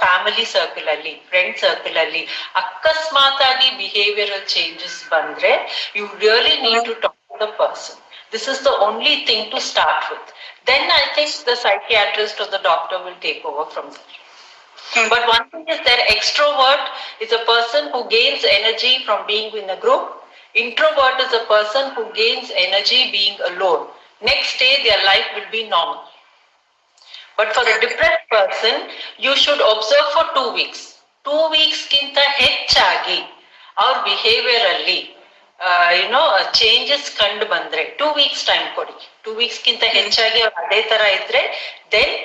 family circle ಅಲ್ಲಿ, friend circle ಅಲ್ಲಿ ಅಕಸ್ಮಾತ್ ಆಗಿ behavioural changes ಬಂದ್ರೆ, you really need to talk to the person. This is the only thing to start with. Then I think the psychiatrist or the doctor will take over from there. But one thing is that extrovert is a person who gains energy from being in a group. Introvert is a person who gains energy being alone. Next day their life will be normal. But for a depressed person, you should observe for 2 weeks. 2 weeks ಗಿಂತ ಹೆಚ್ಚಾಗಿ ಅವ್ರ behaviour ಅಲ್ಲಿ changes ಕಂಡು ಬಂದ್ರೆ 2 weeks time ಕೊಡಿ. 2 weeks ಗಿಂತ ಹೆಚ್ಚಾಗಿ ಅವ್ರು ಅದೇ ತರ ಇದ್ರೆ, then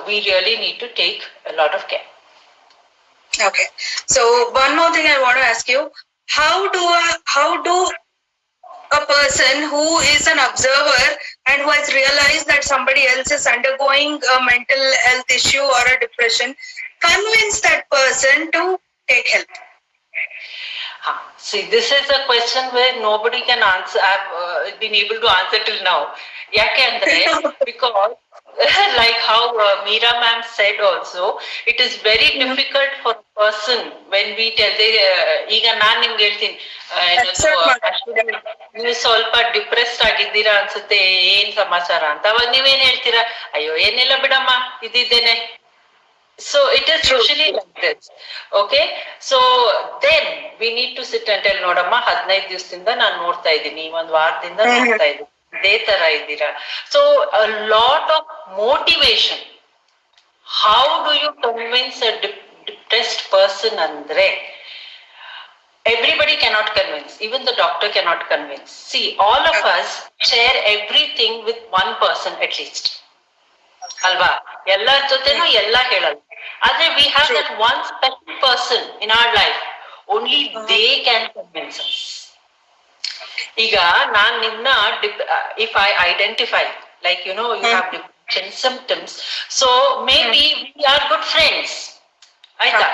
we really need to take a lot of care. Okay, so one more thing I want to ask you: how do a person who is an observer and who has realized that somebody else is undergoing a mental health issue or a depression convince that person to take help? See, this is a question where nobody can answer. I've been able to answer till now. Yakandre, because like how Meera ma'am said also, it is very difficult for a person when we tell ಈಗ ನಾನ್ ನಿಮ್ಗೆ ಹೇಳ್ತೀನಿ, ನೀವು ಸ್ವಲ್ಪ depressed ಆಗಿದ್ದೀರಾ ಅನ್ಸುತ್ತೆ, ಏನ್ ಸಮಾಚಾರ ಅಂತ. ಅವಾಗ ನೀವೇನ್ ಹೇಳ್ತೀರಾ? ಅಯ್ಯೋ ಏನಿಲ್ಲ ಬಿಡಮ್ಮ, ಇದಿದ್ದೇನೆ. So it is usually like this. Okay, so then we need to sit and tell, ನೋಡಮ್ಮ 15 ದಿವಸದಿಂದ ನಾನು ನೋಡ್ತಾ ಇದ್ದೀನಿ, ಒಂದ್ ವಾರದಿಂದ ನೋಡ್ತಾ ಇದ್ದೀನಿ, ಇದೇ ತರ ಇದ್ದೀರಾ. So a lot of motivation. How do you convince a depressed person andre? Everybody cannot convince. Even the doctor cannot convince. See, all of us share everything with one person at least. ಅಲ್ವಾ? ಎಲ್ಲರ ಜೊತೆನೂ ಎಲ್ಲ ಹೇಳಲ್ಲ. ಆದ್ರೆ we have that one special person in our life. Only they can convince us. ಈಗ ನಾನ್ ನಿಮ್ನ if I identify, like you have depression symptoms, so maybe we are good friends. ಆಯ್ತಾ?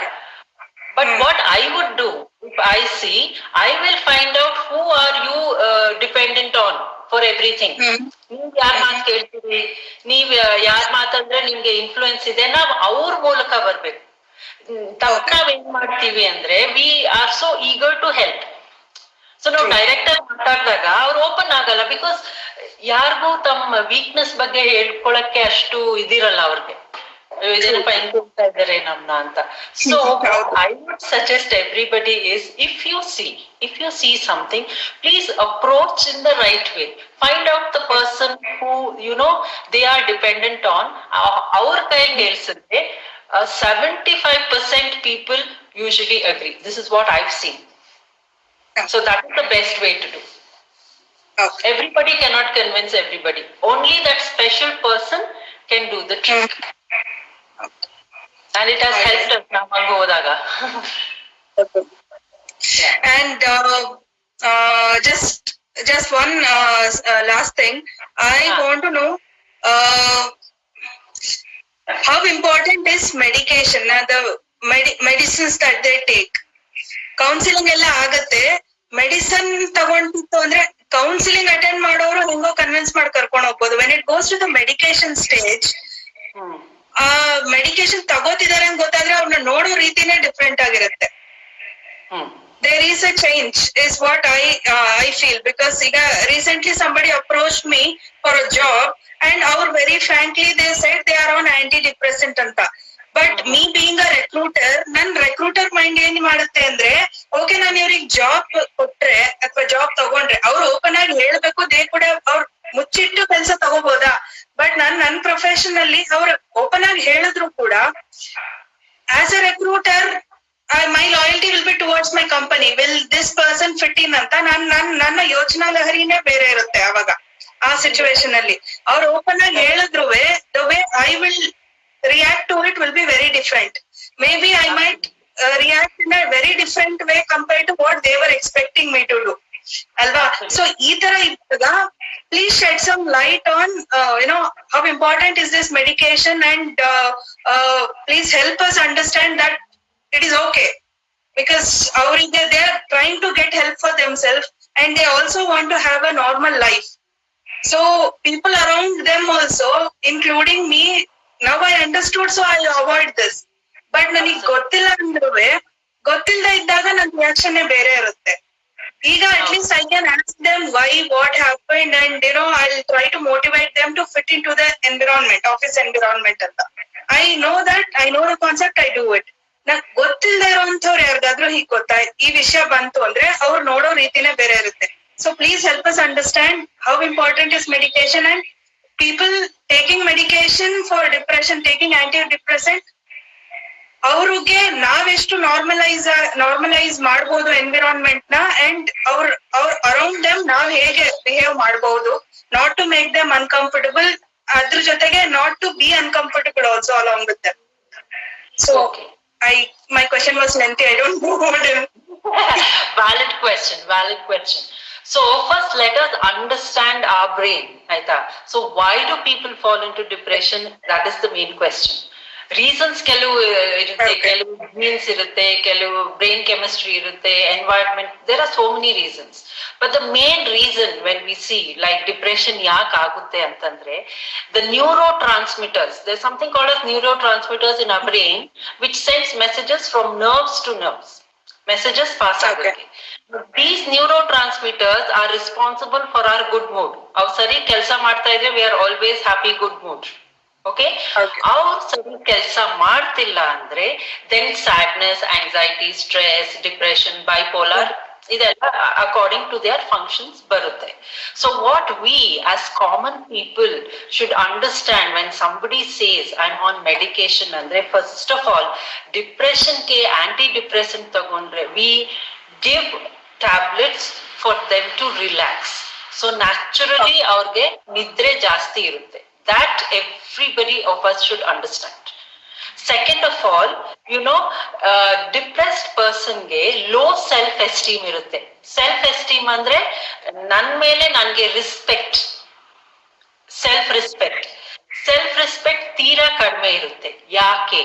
But what I would do, if I see, I will find out who are you dependent on for everything. ನೀವ್ ಯಾರ್ ಮಾತು ಕೇಳ್ತೀರಿ, ನೀವ್ ಯಾರ್ ಮಾತಂದ್ರೆ ನಿಮ್ಗೆ influence ಇದೆ, ನಾವ್ ಅವ್ರ ಮೂಲಕ ಬರ್ಬೇಕು. ನಾವ್ ಏನ್ ಮಾಡ್ತೀವಿ ಅಂದ್ರೆ, we are so eager to help. So ನಾವು ಡೈರೆಕ್ಟ್ ಆಗಿ ಮಾತಾಡಿದಾಗ ಅವ್ರು ಓಪನ್ ಆಗಲ್ಲ, ಬಿಕಾಸ್ ಯಾರಿಗೂ ತಮ್ಮ ವೀಕ್ನೆಸ್ ಬಗ್ಗೆ ಹೇಳ್ಕೊಳಕ್ಕೆ ಅಷ್ಟು ಇದಿರಲ್ಲ ಅವ್ರಿಗೆ. ಇದೇನಪ್ಪ ಹೆಂಗ್ ಹೋಗ್ತಾ ಇದಾರೆ ನಮ್ನ ಅಂತ. So I would suggest everybody is, if you see something, please approach in the right way. Find out the person who they are dependent on. Our kayil helsidre 75% people usually agree. This is what I've seen. So that is the best way to do. Okay. Everybody cannot convince everybody. Only that special person can do the trick. And it has helped us namangu hodaga. And just one last thing, I want to know how important is medication, the medicines that they take. Counselling ಎಲ್ಲ ಆಗತ್ತೆ, medicine ತಗೊಂಡಿತ್ತು ಅಂದ್ರೆ counselling attend ಮಾಡೋರು ಹೆಂಗೋ convince ಮಾಡಿ ಕರ್ಕೊಂಡು ಹೋಗ್ಬೋದು. When it goes to the medication stage, ಆ medication ತಗೋತಿದಾರೆ ಅಂತ ಗೊತ್ತಾದ್ರೆ ಅವ್ರನ್ನ ನೋಡೋ ರೀತಿನೇ ಡಿಫ್ರೆಂಟ್ ಆಗಿರುತ್ತೆ. There is a change is what I feel, because ಈಗ recently somebody approached me for a job and our very frankly they said they are on antidepressant anta. But me being a recruiter, ನನ್ recruiter mind ಏನ್ ಮಾಡುತ್ತೆ ಅಂದ್ರೆ, okay ನಾನು ಇವ್ರಿಗೆ job ಕೊಟ್ರೆ ಅಥವಾ job ತಗೊಂಡ್ರೆ ಅವ್ರು ಓಪನ್ ಆಗಿ ಹೇಳ್ಬೇಕು, ದೇ ಕೂಡ ಅವ್ರು ಮುಚ್ಚಿಟ್ಟು ಕೆಲಸ ತಗೋಬಹುದಾ. ಬಟ್ ನನ್ ಪ್ರೊಫೆಷನ್ ಸಿಚುವೇಶನ್ ಅಲ್ಲಿ ಅವ್ರು ಓಪನ್ ಆಗಿ ಹೇಳಿದ್ರು ಕೂಡ as A recruiter my loyalty will be towards my company, will this person fit ಇನ್ ಅಂತ ನನ್ನ ಯೋಚನಾ ಲಹರಿನೇ ಬೇರೆ ಇರುತ್ತೆ ಅವಾಗ. ಆ ಸಿಚುವೇಶನ್ ಅಲ್ಲಿ ಅವ್ರು ಓಪನ್ ಆಗಿ ಹೇಳಿದ್ರು the way I will react to it will be very different. May be I might react in a very different way compared to what they were expecting me to do ಅಲ್ವಾ. So ಈ ತರ ಇದ್ದಾಗ please shed some light on how important is this medication and please help us understand that it is okay, because they are trying to get help for themselves and they also want to have a normal life. So people around them also, including me, now I understood, so I avoid this. But ನನಗೆ ಗೊತ್ತಿಲ್ಲ ಅಂದ್ರೂ ಗೊತ್ತಿಲ್ಲದೆ ಇದ್ದಾಗ ನನ್ನ reaction ಬೇರೆ ಇರುತ್ತೆ. ಈಗ at least I can ask them why, what happened, and I'll try to motivate them to fit into the environment, office environment ಅಂತ. I know the concept, I do it. ನಂಗೆ ಗೊತ್ತಿಲ್ಲದೆ ಇರೋಂಥವ್ರು ಯಾರಿಗಾದ್ರೂ ಹೀಗ್ ಗೊತ್ತಾ ಈ ವಿಷಯ ಬಂತು ಅಂದ್ರೆ ಅವ್ರು ನೋಡೋ ರೀತಿನೇ ಬೇರೆ ಇರುತ್ತೆ. So please help us understand how important is medication and people taking medication for depression, taking antidepressant, ಅವ್ರಿಗೆ ನಾವೆಷ್ಟು ನಾರ್ಮಲೈಸ್ ಮಾಡ್ಬೋದು ಎನ್ವಿರಾನ್ಮೆಂಟ್ ನ, ಅಂಡ್ ಅವ್ರ ಅರೌಂಡ್ ದೆಮ್ ನಾವ್ ಹೇಗೆ ಬಿಹೇವ್ ಮಾಡ್ಬೋದು, not to make them uncomfortable, ಅದ್ರ ಜೊತೆಗೆ not to be uncomfortable also along with them. So my question was lengthy. I don't know what it is. Valid question. So first let us understand our brain, aita. So why do people fall into depression? That is the main question. Reasons ಕೆಲವು ಇರುತ್ತೆ, ಕೆಲವು genes ಇರುತ್ತೆ, ಕೆಲವು brain chemistry ಇರುತ್ತೆ, environment, there are so many reasons. But the main reason when we see like depression ಯಾಕೆ ಆಗುತ್ತೆ ಅಂತಂದ್ರೆ the neurotransmitters, there's something called as neurotransmitters in our brain which sends messages from nerves to nerves. Messages pass ಆಗುತ್ತೆ. These neurotransmitters are responsible for our good mood. ಅವು ಸರಿ ಕೆಲಸ ಮಾಡ್ತಾ ಇದ್ರೆ we are always happy, good mood. Okay? ಅವ್ರು ಸರಿ ಕೆಲಸ ಮಾಡ್ತಿಲ್ಲ ಅಂದ್ರೆ then sadness, anxiety, stress, depression, bipolar, ಇದೆಲ್ಲ according to their functions ಬರುತ್ತೆ. So what we as common people should understand when somebody says I'm on medication ಅಂದ್ರೆ first of all depression ಗೆ antidepressant ತಗೊಂಡ್ರೆ we give tablets for them to relax. So naturally ಅವ್ರಿಗೆ ನಿದ್ರೆ ಜಾಸ್ತಿ ಇರುತ್ತೆ. That everybody of us should understand. Second of all, depressed person ge low self esteem irutte. Self esteem andre nan mele nange respect, self respect ತೀರಾ ಕಡಿಮೆ ಇರುತ್ತೆ. ಯಾಕೆ?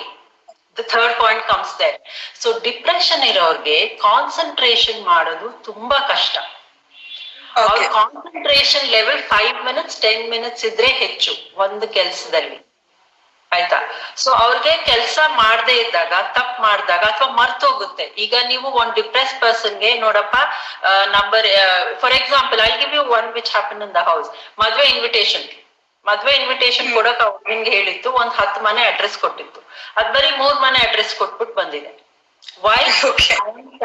The third point comes there. So depression ಇರೋರ್ಗೆ concentration ಮಾಡೋದು ತುಂಬಾ ಕಷ್ಟ. ಅವ್ರ concentration level 5 minutes 10 minutes ಇದ್ರೆ ಹೆಚ್ಚು ಒಂದು ಕೆಲ್ಸದಲ್ಲಿ, ಆಯ್ತಾ? ಸೊ ಅವ್ರಿಗೆ ಕೆಲಸ ಮಾಡದೇ ಇದ್ದಾಗ, ತಪ್ಪು ಮಾಡಿದಾಗ ಅಥವಾ ಮರ್ತೋಗುತ್ತೆ. ಈಗ ನೀವು ಒಂದ್ ಡಿಪ್ರೆಸ್ ಪರ್ಸನ್ಗೆ ನೋಡಪ್ಪ number, for example I give you one which happen in the house. ಮದ್ವೆ ಇನ್ವಿಟೇಷನ್ ಕೊಡಕ್ ನಿಮ್ಗೆ ಹೇಳಿತ್ತು, 10 ಮನೆ ಅಡ್ರೆಸ್ ಕೊಟ್ಟಿತ್ತು, ಅದ್ ಬರೀ 3 ಮನೆ ಅಡ್ರೆಸ್ ಕೊಟ್ಬಿಟ್ಟು ಬಂದಿದೆ. Why?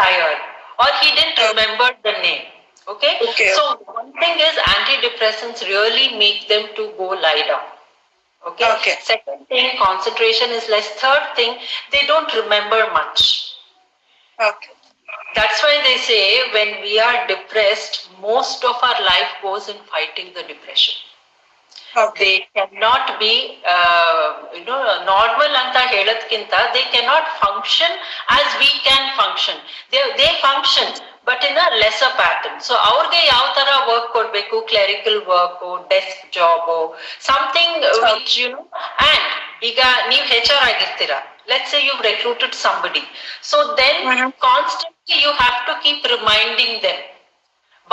Tired or he didn't remember the name. Okay? So one thing is antidepressants really make them to go lie down. Okay? Second thing, concentration is less. Third thing, they don't remember much. Okay. That's why they say when we are depressed, most of our life goes in fighting the depression. They cannot be normal anta heladkinta, they cannot function as we can function. They function but in a lesser pattern. So ಅವ್ರಿಗೆ ಯಾವ ತರ work ಕೊಡ್ಬೇಕು, clerical work, desk job, something which and ಈಗ ನೀವು HR ಆಗಿರ್ತೀರಾ, let's say you've recruited somebody, so then constantly you have to keep reminding them.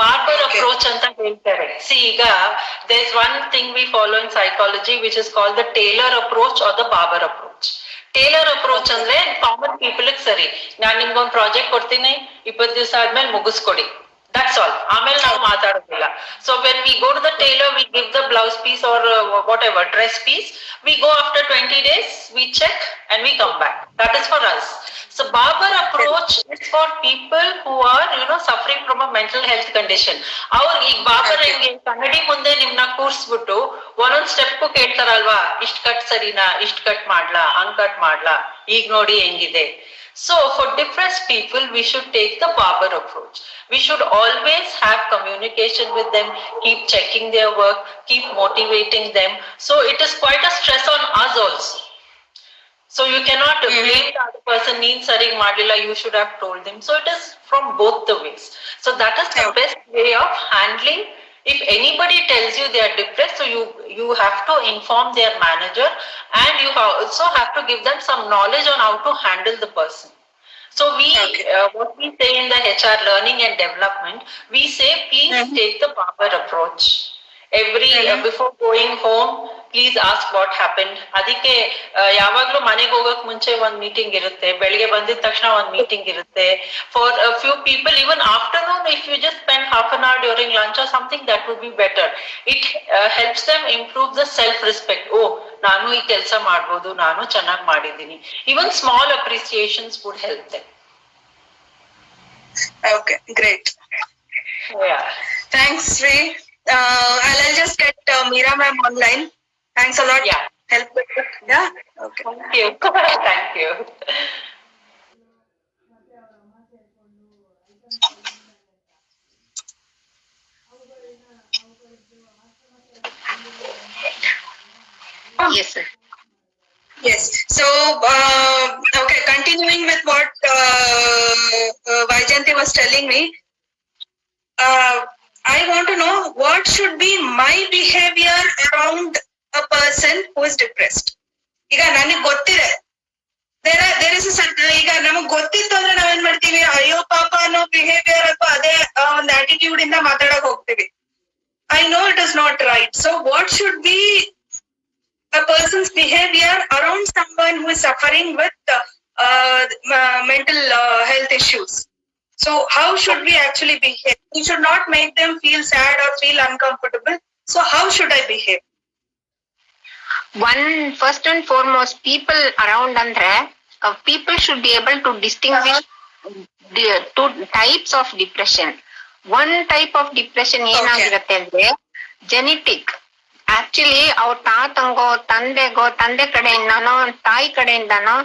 Barber approach ಅಂತ ಹೇಳ್ತಾರೆ. C ಈಗ there is one thing we follow in psychology which is called the Taylor approach or the Barber approach. Tailor approach ಅಂದ್ರೆ common people ಸರಿ, ನಾನ್ ನಿಮ್ಗೊಂದು project ಕೊಡ್ತೀನಿ, 20 ದಿವಸ ಆದ್ಮೇಲೆ ಮುಗಿಸ್ಕೊಡಿ, ದಟ್ಸ್ ಆಲ್, ಆಮೇಲೆ ನಾವು ಮಾತಾಡೋದಿಲ್ಲ. So when we go to the tailor, we give the blouse piece or whatever dress piece, we go after 20 days, we check and we come back. That is for us. So Barber approach is for people who are, suffering from a mental health condition. ಅವ್ರು ಈಗ ಬಾಬರ್ ಹೆಂಗೆ ಕನ್ನಡಿ ಮುಂದೆ ನಿಮ್ನ ಕೂರ್ಸ್ಬಿಟ್ಟು ಒಂದೊಂದ್ step ಕೇಳ್ತಾರಲ್ವಾ, ಇಷ್ಟ್ cut ಸರಿನಾ, ಇಷ್ಟ್ ಕಟ್ ಮಾಡ್ಲಾ, ಹಂಗ್ ಕಟ್ ಮಾಡ್ಲಾ, ಈಗ ನೋಡಿ ಹೆಂಗಿದೆ. So for depressed people, we should take the Barber approach. We should always have communication with them, keep checking their work, keep motivating them. So it is quite a stress on us also. So you cannot blame the other person, neen sarig madilla, you should have told them. So it is from both the ways. So that is the best way of handling. If anybody tells you they are depressed, so you have to inform their manager, and you also have to give them some knowledge on how to handle the person. So what we say in the HR learning and development, we say please take the Barber approach. Before going home, please ask what happened. ಅದಕ್ಕೆ ಯಾವಾಗ್ಲೂ ಮನೆಗೆ ಹೋಗಕ್ ಮುಂಚೆ ಒಂದ್ meeting ಇರುತ್ತೆ, ಬೆಳಿಗ್ಗೆ ಬಂದಿದ ತಕ್ಷಣ ಒಂದ್ ಮೀಟಿಂಗ್ ಇರುತ್ತೆ. For a few people, even afternoon, if you just spend half an hour during lunch or something, that would be better. It helps them improve the self-respect. Oh, ನಾನು ಈ ಕೆಲಸ ಮಾಡ್ಬೋದು, ನಾನು ಚೆನ್ನಾಗಿ ಮಾಡಿದ್ದೀನಿ. Even small appreciations would help them. Okay, great. Yeah. Thanks, Sri. I'll just get Meera ma'am online. Thanks a lot. Yeah. Help with it. Yeah. Okay. Thank you. Thank you. Yes, sir. Yes. So, okay, continuing with what Vaijayanti was telling me, I want to know what should be my behavior around a person who is depressed. ಈಗ ನನಗೆ ಗೊತ್ತಿದೆ, there is ಈಗ ನಮಗ್ ಗೊತ್ತಿತ್ತು ಅಂದ್ರೆ ನಾವೇನ್ ಮಾಡ್ತೀವಿ, ಅಯ್ಯೋ ಪಾಪ ಅನ್ನೋ ಬಿಹೇವಿಯರ್ ಅಥವಾ ಅದೇ ಒಂದು ಆಟಿಟ್ಯೂಡ್ ಇಂದ ಮಾತಾಡಕ್ ಹೋಗ್ತೀವಿ. I know it is not right. So what should be a person's behavior around someone who is suffering with mental health issues? So how should we actually behave? We should not make them feel sad or feel uncomfortable. So how should I behave? One, first and foremost, people around andre, people should be able to distinguish the two types of depression. One type of depression ಏನಾಗಿರುತ್ತೆ ಅಂದ್ರೆ genetic. Actually ಅವ್ರ ತಾತಂಗೋ ತಂದೆ ಕಡೆಯಿಂದನೋ ತಾಯಿ ಕಡೆಯಿಂದನೋ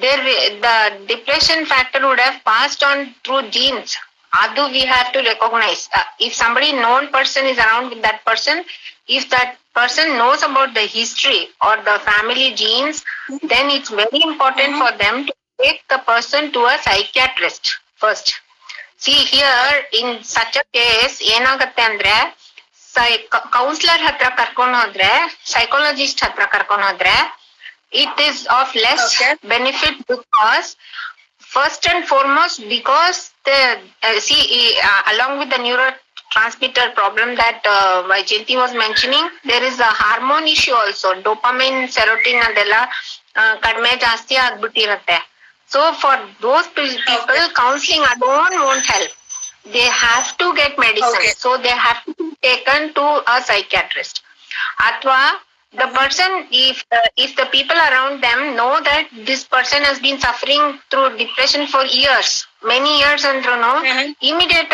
the depression factor would have passed on through genes. Adu we have to recognize. If somebody known person is around with that person, if that person knows about the history or the family genes, then it's very important for them to take the person to a psychiatrist first. See here, in such a case, ಏನಾಗತ್ತೆ ಅಂದ್ರೆ counsellor ಹತ್ರ ಕರ್ಕೊಂಡು ಹೋದ್ರೆ, psychologist ಹತ್ರ ಕರ್ಕೊಂಡು ಹೋದ್ರೆ, it is of less benefit because first and foremost, because the along with the neurotransmitter problem that Vaijayanti was mentioning, there is a hormone issue also. Dopamine, serotonin adella kadme jaasti agbittirutte. So for those people, counseling alone won't help. They have to get medicine. So they have to be taken to a psychiatrist. Athwa the person, if the people around them know that this person has been suffering through depression for years, many years, and immediate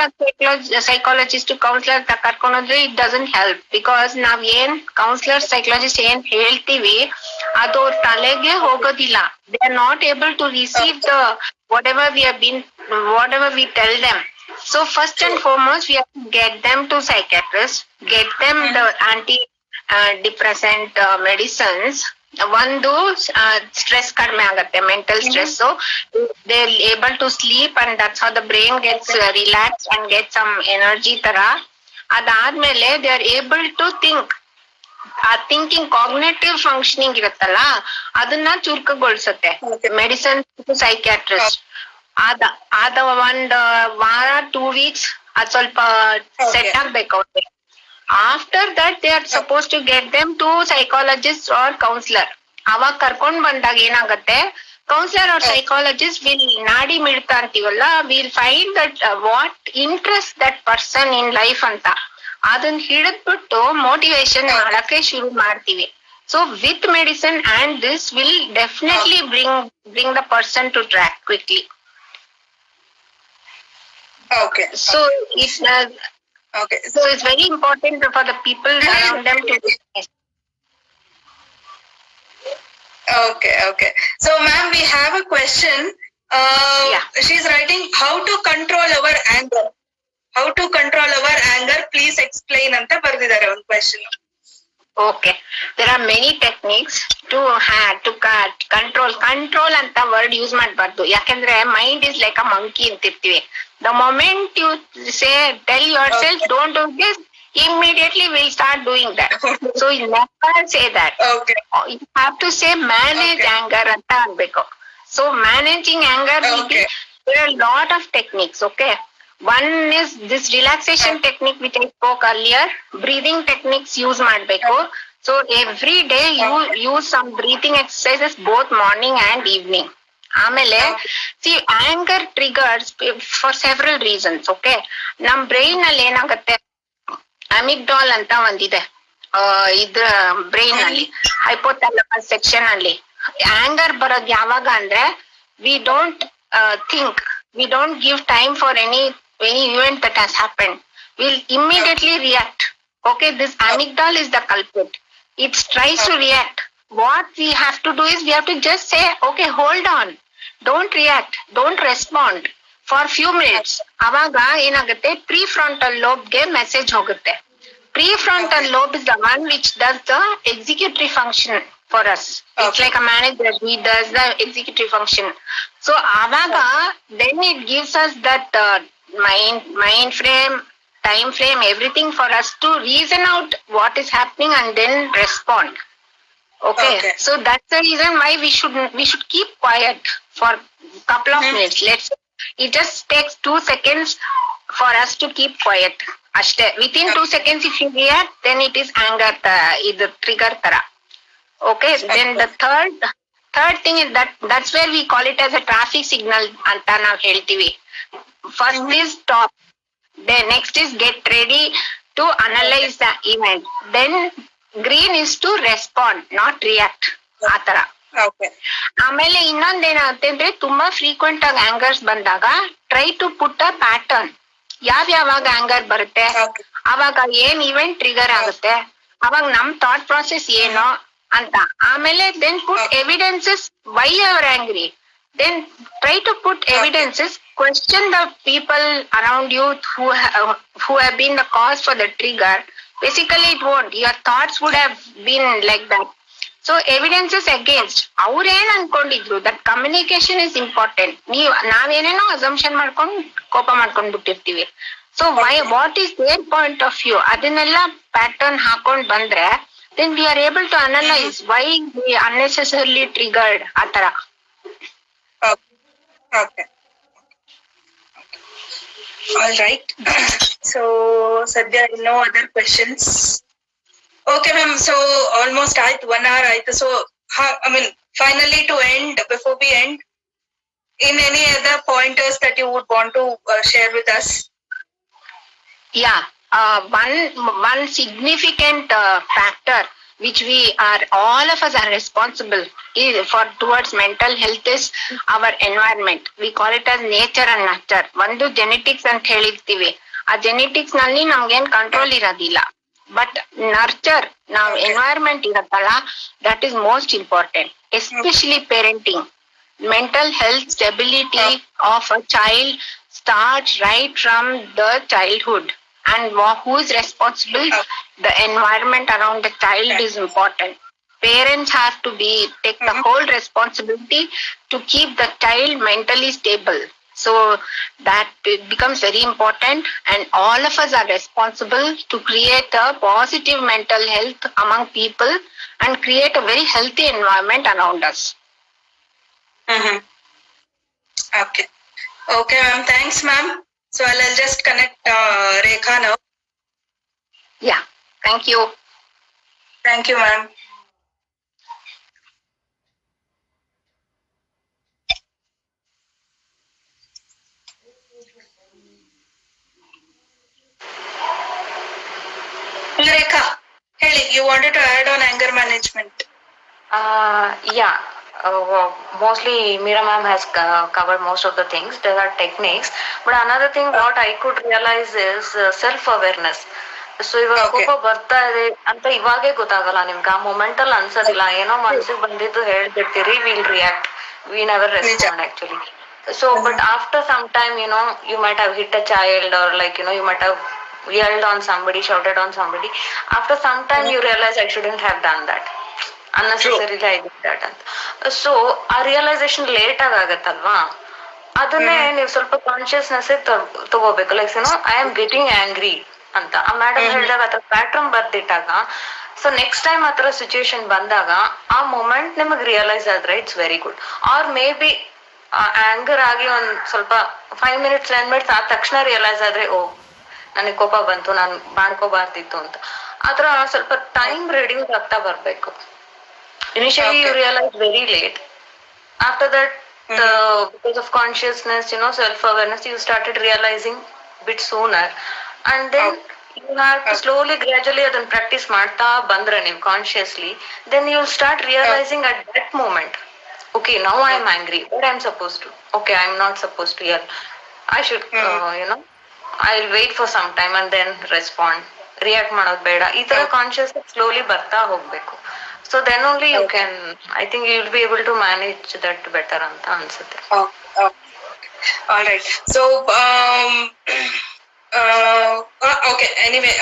psychologist to counselor karkonodre, it doesn't help, because nav yen counselor psychologist yen heltivi adu talege hogodilla. They are not able to receive the whatever we tell them. So first and foremost, we have to get them to psychiatrist, get them the antidepressant medicines. One stress kadme agate, mental stress, so they're able to sleep, and that's how the brain gets relaxed and gets some energy tara. Adadmele they are able to think. Thinking, cognitive functioning iruttalla, adanna churkagolsutte. Medicine to psychiatrist ಆದ ಒಂದು ವಾರ 2 weeks ಅದು ಸ್ವಲ್ಪ set ಆಗ್ಬೇಕು ಅವ್ರಿಗೆ. After that they are suppose to get them to psychologist or counsellor. ಅವಾಗ ಕರ್ಕೊಂಡ್ ಬಂದಾಗ ಏನಾಗತ್ತೆ, ಕೌನ್ಸಿಲರ್ ಆರ್ ಸೈಕಾಲಜಿಸ್ಟ್ ವಿಲ್ ನಾಡಿ ಮಿಡ್ತಾ ಅಂತೀವಲ್ಲ, will find that what interest that person in life ಅಂತ. ಅದನ್ನ ಹಿಡಿದ್ಬಿಟ್ಟು ಮೋಟಿವೇಶನ್ ಮಾಡಕ್ಕೆ ಶುರು ಮಾಡ್ತೀವಿ. So with medicine and this will definitely bring the person to track quickly. Okay. So it's Okay. so it's very important for the people around them to. Okay. So, ma'am, we have a question. She's writing, how to control our anger. How to control our anger? Please explain. Anta bardidare one question. Okay, there are many techniques to control ಅಂತ word use ಮಾಡಬಾರ್ದು. ಯಾಕಂದ್ರೆ mind is like a monkey ಅಂತಿರ್ತೀವಿ. The moment you tell yourself don't do this, immediately we'll start doing that. So you never say that. Okay. You have to say manage anger ಅಂತ ಅನ್ಬೇಕು. So managing anger will be, there are a lot of techniques. Okay, one is this relaxation technique which I spoke earlier. Breathing techniques use ಮಾಡಬೇಕು. So every day you use some breathing exercises both morning and evening. ಆಮೇಲೆ see anger triggers for several reasons. Okay, ನಮ್ brain ಅಲ್ಲಿ ಏನಾಗುತ್ತೆ, ಅಮಿಗ್ಡಾಲ್ ಅಂತ ಒಂದಿದೆ ಇದ್ರ brain ಅಲ್ಲಿ, hypothalamus section ಅಲ್ಲಿ. ಆಂಗರ್ ಬರೋದು ಯಾವಾಗ ಅಂದ್ರೆ we don't think, we don't give time for any event that has happened. We'll immediately react. Okay, this amygdala is the culprit. It tries to react. What we have to do is we have to just say, okay, hold on, don't react, don't respond for few minutes. ಅವಾಗ ಏನಾಗುತ್ತೆ, prefrontal lobe ಗೆ message ಹೋಗುತ್ತೆ. Prefrontal lobe is the one which does the executive function for us. It's like a manager, he does the executive function. So avaga then it gives us that mind frame, time frame, everything for us to reason out what is happening and then respond. Okay. So that's the reason why we should keep quiet for couple of minutes. It just takes 2 seconds for us to keep quiet. Ashte within 2 seconds if you react, then it is anger idu trigger tara. Okay, then the third thing is that's where we call it as a traffic signal anta ನಾವು ಹೇಳ್ತೀವಿ. First is stop, then next is get ready to analyze the event, then green is to respond, not react. ಆ ತರ. ಆಮೇಲೆ ಇನ್ನೊಂದೇನಾಗುತ್ತೆ ಅಂದ್ರೆ ತುಂಬಾ frequent ಆಗಿ angers ಬಂದಾಗ try to put a pattern. ಯಾವ್ಯಾವಾಗ ಆಂಗರ್ ಬರುತ್ತೆ, ಅವಾಗ ಏನ್ ಇವೆಂಟ್ ಟ್ರಿಗರ್ ಆಗುತ್ತೆ, ಅವಾಗ ನಮ್ ಥಾಟ್ ಪ್ರಾಸೆಸ್ ಏನು ಅಂತ. ಆಮೇಲೆ then put evidences why you are angry, then try to put evidences, question the people around you who have been the cause for the trigger. Basically it won't, your thoughts would have been like that. So evidences against ಅವ್ರು ಏನ್ ಅನ್ಕೊಂಡಿದ್ರು, that communication is important. ನಾವೇನೇನೋ assumption ಮಾಡ್ಕೊಂಡು ಕೋಪ ಮಾಡ್ಕೊಂಡ್ ಬಿಟ್ಟಿರ್ತೀವಿ. So what is their point of view, ಅದನ್ನೆಲ್ಲ pattern ಹಾಕೊಂಡ್ ಬಂದ್ರೆ then we are able to analyze why we unnecessarily triggered atara. Okay. All right. So sadhya no other questions. Okay ma'am, so almost 1 hour ಆಯ್ತು. So I mean finally to end, before we end, in any other pointers that you would want to share with us? Yeah, one significant factor which we are, all of us are responsible for towards mental health is our environment. We call it as nature and nurture. ಒಂದು genetics ಅಂತ ಹೇಳಿರ್ತೀವಿ, ಆ genetics ನಲ್ಲಿ ನಮ್ಗೇನ್ control ಇರೋದಿಲ್ಲ. But nurture, ನಾವ್ environment ಇರತ್ತಲ್ಲ, that is most important. Especially parenting. Mental health stability of a child starts right from the childhood, and who is responsible? The environment around the child is important. Parents have to take the whole responsibility to keep the child mentally stable. So that becomes very important, and all of us are responsible to create a positive mental health among people and create a very healthy environment around us. Okay ma'am, thanks ma'am. So I'll just connect Rekha now. Yeah, thank you. Thank you ma'am. Rekha, Heli, you wanted to add on anger management. Yeah, mostly Meera ma'am has covered most of the things. There are techniques, but another thing what I could realize is self-awareness. So ಇವಾಗ Okay. ಕೋಪ ಬರ್ತಾ ಇದೆ ಅಂತ ಇವಾಗೇ ಗೊತ್ತಾಗಲ್ಲ ನಿಮ್ಗೆ, ಆ ಮೊಮೆಂಟಲ್ ಅನ್ಸೋದಿಲ್ಲ, ಏನೋ ಮನ್ಸಿಗೆ ಬಂದಿದ್ದು ಹೇಳ್ಬಿಡ್ತೀರಿ, will react, we never respond actually. So, but after some time, you might have hit a child, or like, you might have yelled on somebody, shouted on somebody. After some time, you realize I shouldn't have done that. Unnecessarily I did that ಅಂತ. So ಆ realisation late ಆಗತ್ತಲ್ವಾ, ಅದನ್ನೇ ನೀವು ಸ್ವಲ್ಪ consciousness ತಗೋಬೇಕು. Like I am getting angry ಅಂತ ಆ madam ಹೇಳಿದಾಗ ಅಥವಾ ಪ್ಯಾಟ್ರನ್ ಬರ್ದಿಟ್ಟಾಗ, ಸೊ ನೆಕ್ಸ್ಟ್ ಟೈಮ್ ಆ ಥರ ಸಿಚುಯೇಷನ್ ಬಂದಾಗ ಆ ಮೊಮೆಂಟ್ ನಿಮಗೆ ರಿಯಲೈಸ್ ಆದ್ರೆ it's very good. Or may be anger ಆಗಿ ಒಂದ್ ಸ್ವಲ್ಪ 5 minutes 10 minutes ಆದ ತಕ್ಷಣ ರಿಯಲೈಸ್ ಆದ್ರೆ ಓ ನನಗೆ ಕೋಪ ಬಂತು, ನಾನು ಮಾಡ್ಕೋಬಾರ್ದಿತ್ತು ಅಂತ. ಆತರ ಸ್ವಲ್ಪ ಟೈಮ್ ರೆಡ್ಯೂಸ್ ಆಗ್ತಾ ಬರ್ಬೇಕು. Initially, you realize very late. After that, because of consciousness, self-awareness, you started realizing bit sooner. And then you have to slowly, gradually, adhan practice ಮಾಡ್ತಾ ಬಂದ್ರೆ ನೀವು consciously, then you'll start realizing at that moment, okay, now I'm angry. What I'm supposed to? Okay, I'm not supposed to yell. I should, I'll wait for some time and then respond. React ಮಾಡೋದು ಬೇಡ. ಈ ತರ consciousness slowly ಬರ್ತಾ ಹೋಗ್ಬೇಕು. So then only you can, I think you'll be able to manage that better anta ansutte. All right. So, okay. Anyway,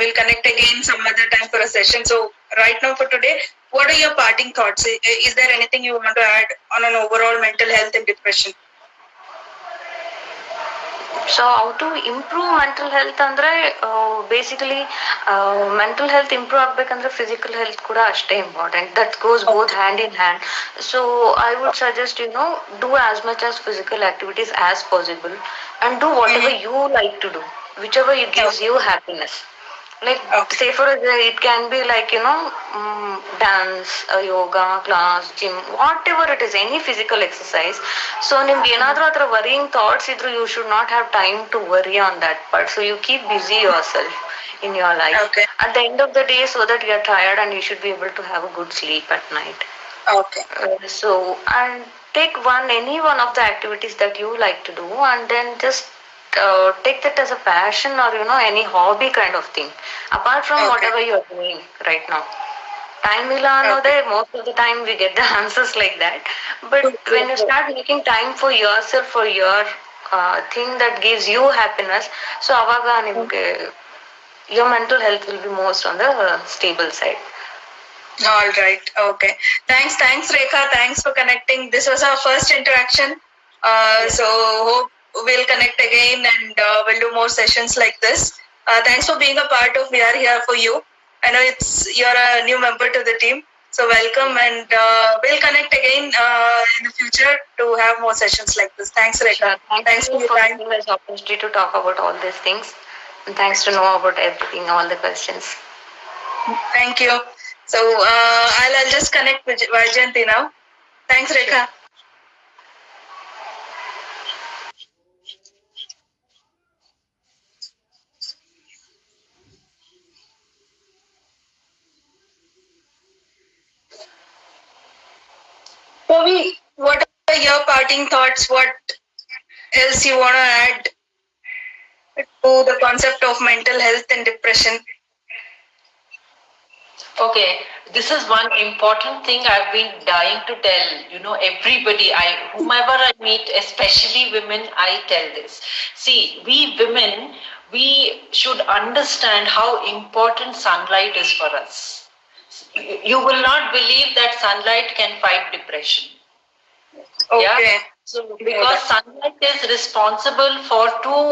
we'll connect again some other time for a session. So, right now for today, what are your parting thoughts? Is there anything you want to add on an overall mental health and depression? So how to improve mental health ಅಂದ್ರೆ basically mental health improve ಆಗ್ಬೇಕಂದ್ರೆ physical health ಕೂಡ ಅಷ್ಟೇ important. That goes both hand in hand. So I would suggest do as much as physical activities as possible and do whatever you like to do, whichever you gives you happiness. Like, say for example, it can be like, dance, yoga class, gym, whatever it is, any physical exercise. So, nimge enadru athra worrying thoughts idru, you should not have time to worry on that part. So, you keep busy yourself in your life. Okay. At the end of the day, so that you are tired and you should be able to have a good sleep at night. Okay. So, and take any one of the activities that you like to do, and then just take that as a passion or any hobby kind of thing, apart from whatever you are doing right now. Time illa anode, most of the time we get the answers like that, but when you start making time for yourself, for your thing that gives you happiness, so avaga nimge your mental health will be most on the stable side. All right. Okay. Thanks Rekha, thanks for connecting. This was our first interaction, so hope we'll connect again and we'll do more sessions like this. Thanks for being a part of We Are Here For You. I know you're a new member to the team, so welcome, and we'll connect again in the future to have more sessions like this. Thanks Rekha. Sure. Thanks for your time. Giving us the opportunity to talk about all these things, and thanks to know about everything, all the questions. Thank you. So I'll just connect with Vaijayanti now. Thanks Rekha. Ravi, what are your parting thoughts? What else you want to add to the concept of mental health and depression? Okay, this is one important thing I've been dying to tell, everybody, whomever I meet, especially women, I tell this. See, we women, we should understand how important sunlight is for us. You will not believe that sunlight can fight depression. Okay. Yeah? So, because sunlight is responsible for two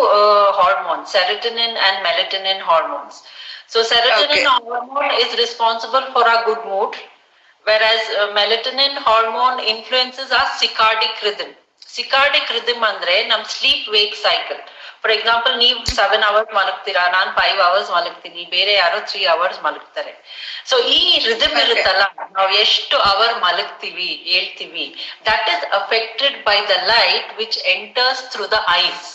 hormones, serotonin and melatonin hormones. So serotonin hormone is responsible for our good mood, whereas melatonin hormone influences our circadian rhythm. Circadian rhythm andre nam sleep wake cycle. For example, ನೀವು 7 hours ಮಲಗ್ತೀರಾ, ನಾನು 5 hours ಮಲಗ್ತೀನಿ, ಬೇರೆ ಯಾರೋ 3 hours ಮಲಗ್ತಾರೆ. So ಈ rhythm ಇರುತ್ತಲ್ಲ, ನಾವು ಎಷ್ಟು hour ಮಲಗ್ತೀವಿ, ಹೇಳ್ತೀವಿ, that is affected by the light which enters through the eyes.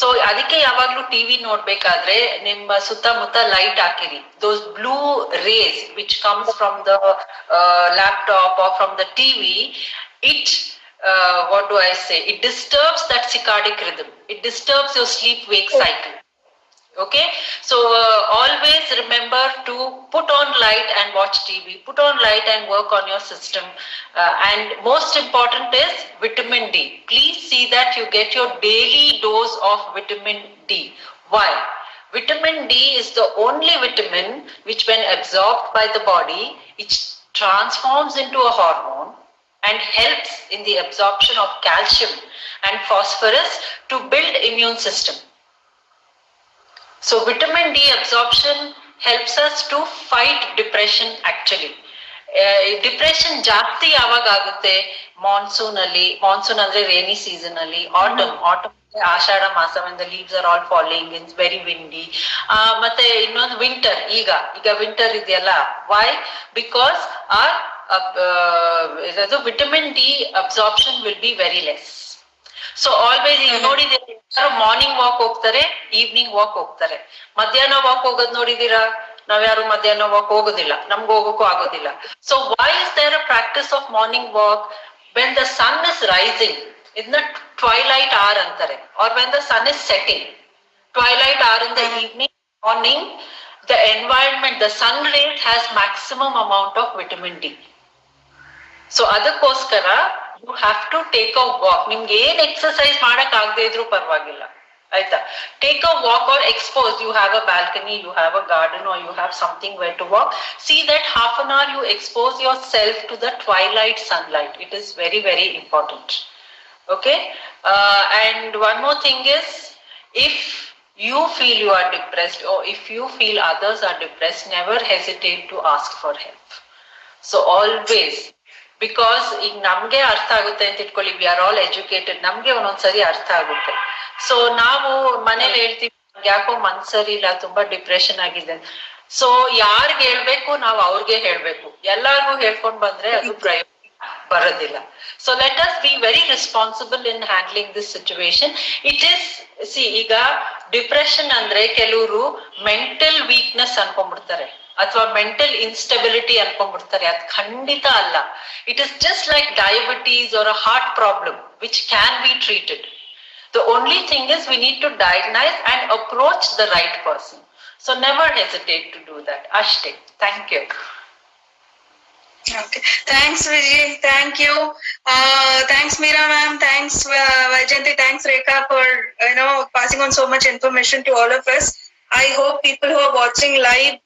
So ಅದಕ್ಕೆ ಯಾವಾಗ್ಲೂ ಟಿವಿ ನೋಡ್ಬೇಕಾದ್ರೆ ನಿಮ್ಮ ಸುತ್ತಮುತ್ತ ಲೈಟ್ ಹಾಕಿರಿ. Those blue rays which comes from the laptop or from the TV, it what do I say? It disturbs that circadian rhythm. It disturbs your sleep-wake cycle. Okay, so always remember to put on light and watch TV, put on light and work on your system, and most important is vitamin D. Please see that you get your daily dose of vitamin D. Why? Vitamin D is the only vitamin which when absorbed by the body, it transforms into a hormone and helps in the absorption of calcium and phosphorus to build immune system. So vitamin D absorption helps us to fight depression actually. Depression ಜಾಸ್ತಿ ಯಾವಾಗ ಆಗುತ್ತೆ? Monsoon ಅಂದ್ರೆ rainy season ಅಲ್ಲಿ, atom ಆಷಾಢ ಮಾಸ, when the leaves are all falling, it's very windy. ಮತ್ತೆ ಇನ್ನೊಂದು winter, ಈಗ winter ಇದೆಯಲ್ಲ. Why? Because our vitamin D absorption will be very less. So always ಈಗ ನೋಡಿದೀರ, ಮಾರ್ನಿಂಗ್ ವಾಕ್ ಹೋಗ್ತಾರೆ, ಈವ್ನಿಂಗ್ ವಾಕ್ ಹೋಗ್ತಾರೆ. ಮಧ್ಯಾಹ್ನ ವಾಕ್ ಹೋಗೋದ್ ನೋಡಿದೀರಾ? ನಾವ್ಯಾರು ಮಧ್ಯಾಹ್ನ ವಾಕ್ ಹೋಗೋದಿಲ್ಲ, ನಮ್ಗೆ ಹೋಗೋಕ್ಕೂ ಆಗೋದಿಲ್ಲ. So why is there a practice of morning walk? When the sun is rising, ಇದನ್ನ ಟ್ವೈಲೈಟ್ ಆರ್ ಅಂತಾರೆ. Or when the sun is setting, twilight or in the evening, morning, the environment, the sun rays has maximum amount of vitamin D. So ಅದಕ್ಕೋಸ್ಕರ you have to take a walk. ನಿಮ್ಗೆ ಏನ್ exercise ಮಾಡಕ್ ಆಗದೆ ಇದ್ರು ಪರವಾಗಿಲ್ಲ, ಆಯ್ತಾ? Take a walk or expose. You have a balcony, you have a garden, or you have something where to walk. See that half an hour you expose yourself to the twilight sunlight. It is very, very important. Okay, and one more thing is, if you feel you are depressed or if you feel others are depressed, never hesitate to ask for help. So always, because ಈಗ ನಮ್ಗೆ ಅರ್ಥ ಆಗುತ್ತೆ ಅಂತ ಇಟ್ಕೊಳ್ಳಿ, we are all educated, ನಮ್ಗೆ ಒಂದೊಂದ್ಸರಿ ಅರ್ಥ ಆಗುತ್ತೆ. ಸೊ ನಾವು ಮನೇಲಿ ಹೇಳ್ತೀವಿ, ಯಾಕೋ ಮನ್ಸರಿ ಇಲ್ಲ, ತುಂಬಾ ಡಿಪ್ರೆಷನ್ ಆಗಿದೆ. ಸೊ ಯಾರ್ಗ್ ಹೇಳ್ಬೇಕು? ನಾವು ಅವ್ರಿಗೆ ಹೇಳ್ಬೇಕು. ಎಲ್ಲಾರ್ಗು ಹೇಳ್ಕೊಂಡ್ ಬಂದ್ರೆ ಅದು ಪ್ರಯೋಜನ ಬರೋದಿಲ್ಲ. So let us be very responsible in handling this situation. It is, C, ಈಗ ಡಿಪ್ರೆಷನ್ ಅಂದ್ರೆ ಕೆಲವರು ಮೆಂಟಲ್ ವೀಕ್ನೆಸ್ ಅನ್ಕೊಂಡ್ಬಿಡ್ತಾರೆ, ಅಥವಾ ಮೆಂಟಲ್ ಇನ್ಸ್ಟೆಬಿಲಿಟಿ ಅನ್ಕೊಂಡ್ಬಿಡ್ತಾರೆ. ಅದ್ ಖಂಡಿತ ಅಲ್ಲ. It is just like diabetes or a heart problem which can be treated. The only thing is we need to diagnose and approach the right person. So never hesitate to do that. Ashte, thank you. Okay, thanks Vijay, thank you. Thanks Meera ma'am, thanks Vaijayanti, thanks Rekha for passing on so much information to all of us. I hope people who are watching live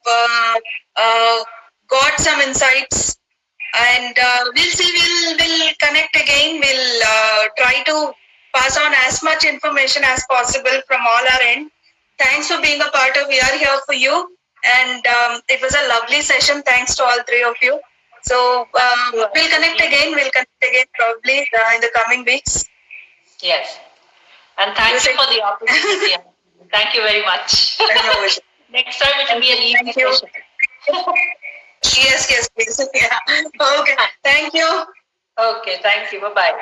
got some insights, and we'll see, we'll connect again. We'll try to pass on as much information as possible from all our end. Thanks for being a part of We Are Here For You, and it was a lovely session. Thanks to all three of you. So we'll connect again. We'll connect again probably in the coming weeks. Yes, and thank you for the opportunity. Thank you very much. Next time it will be an easy session. Yes, please. Yeah. Okay, thank you. Okay, thank you. Bye-bye.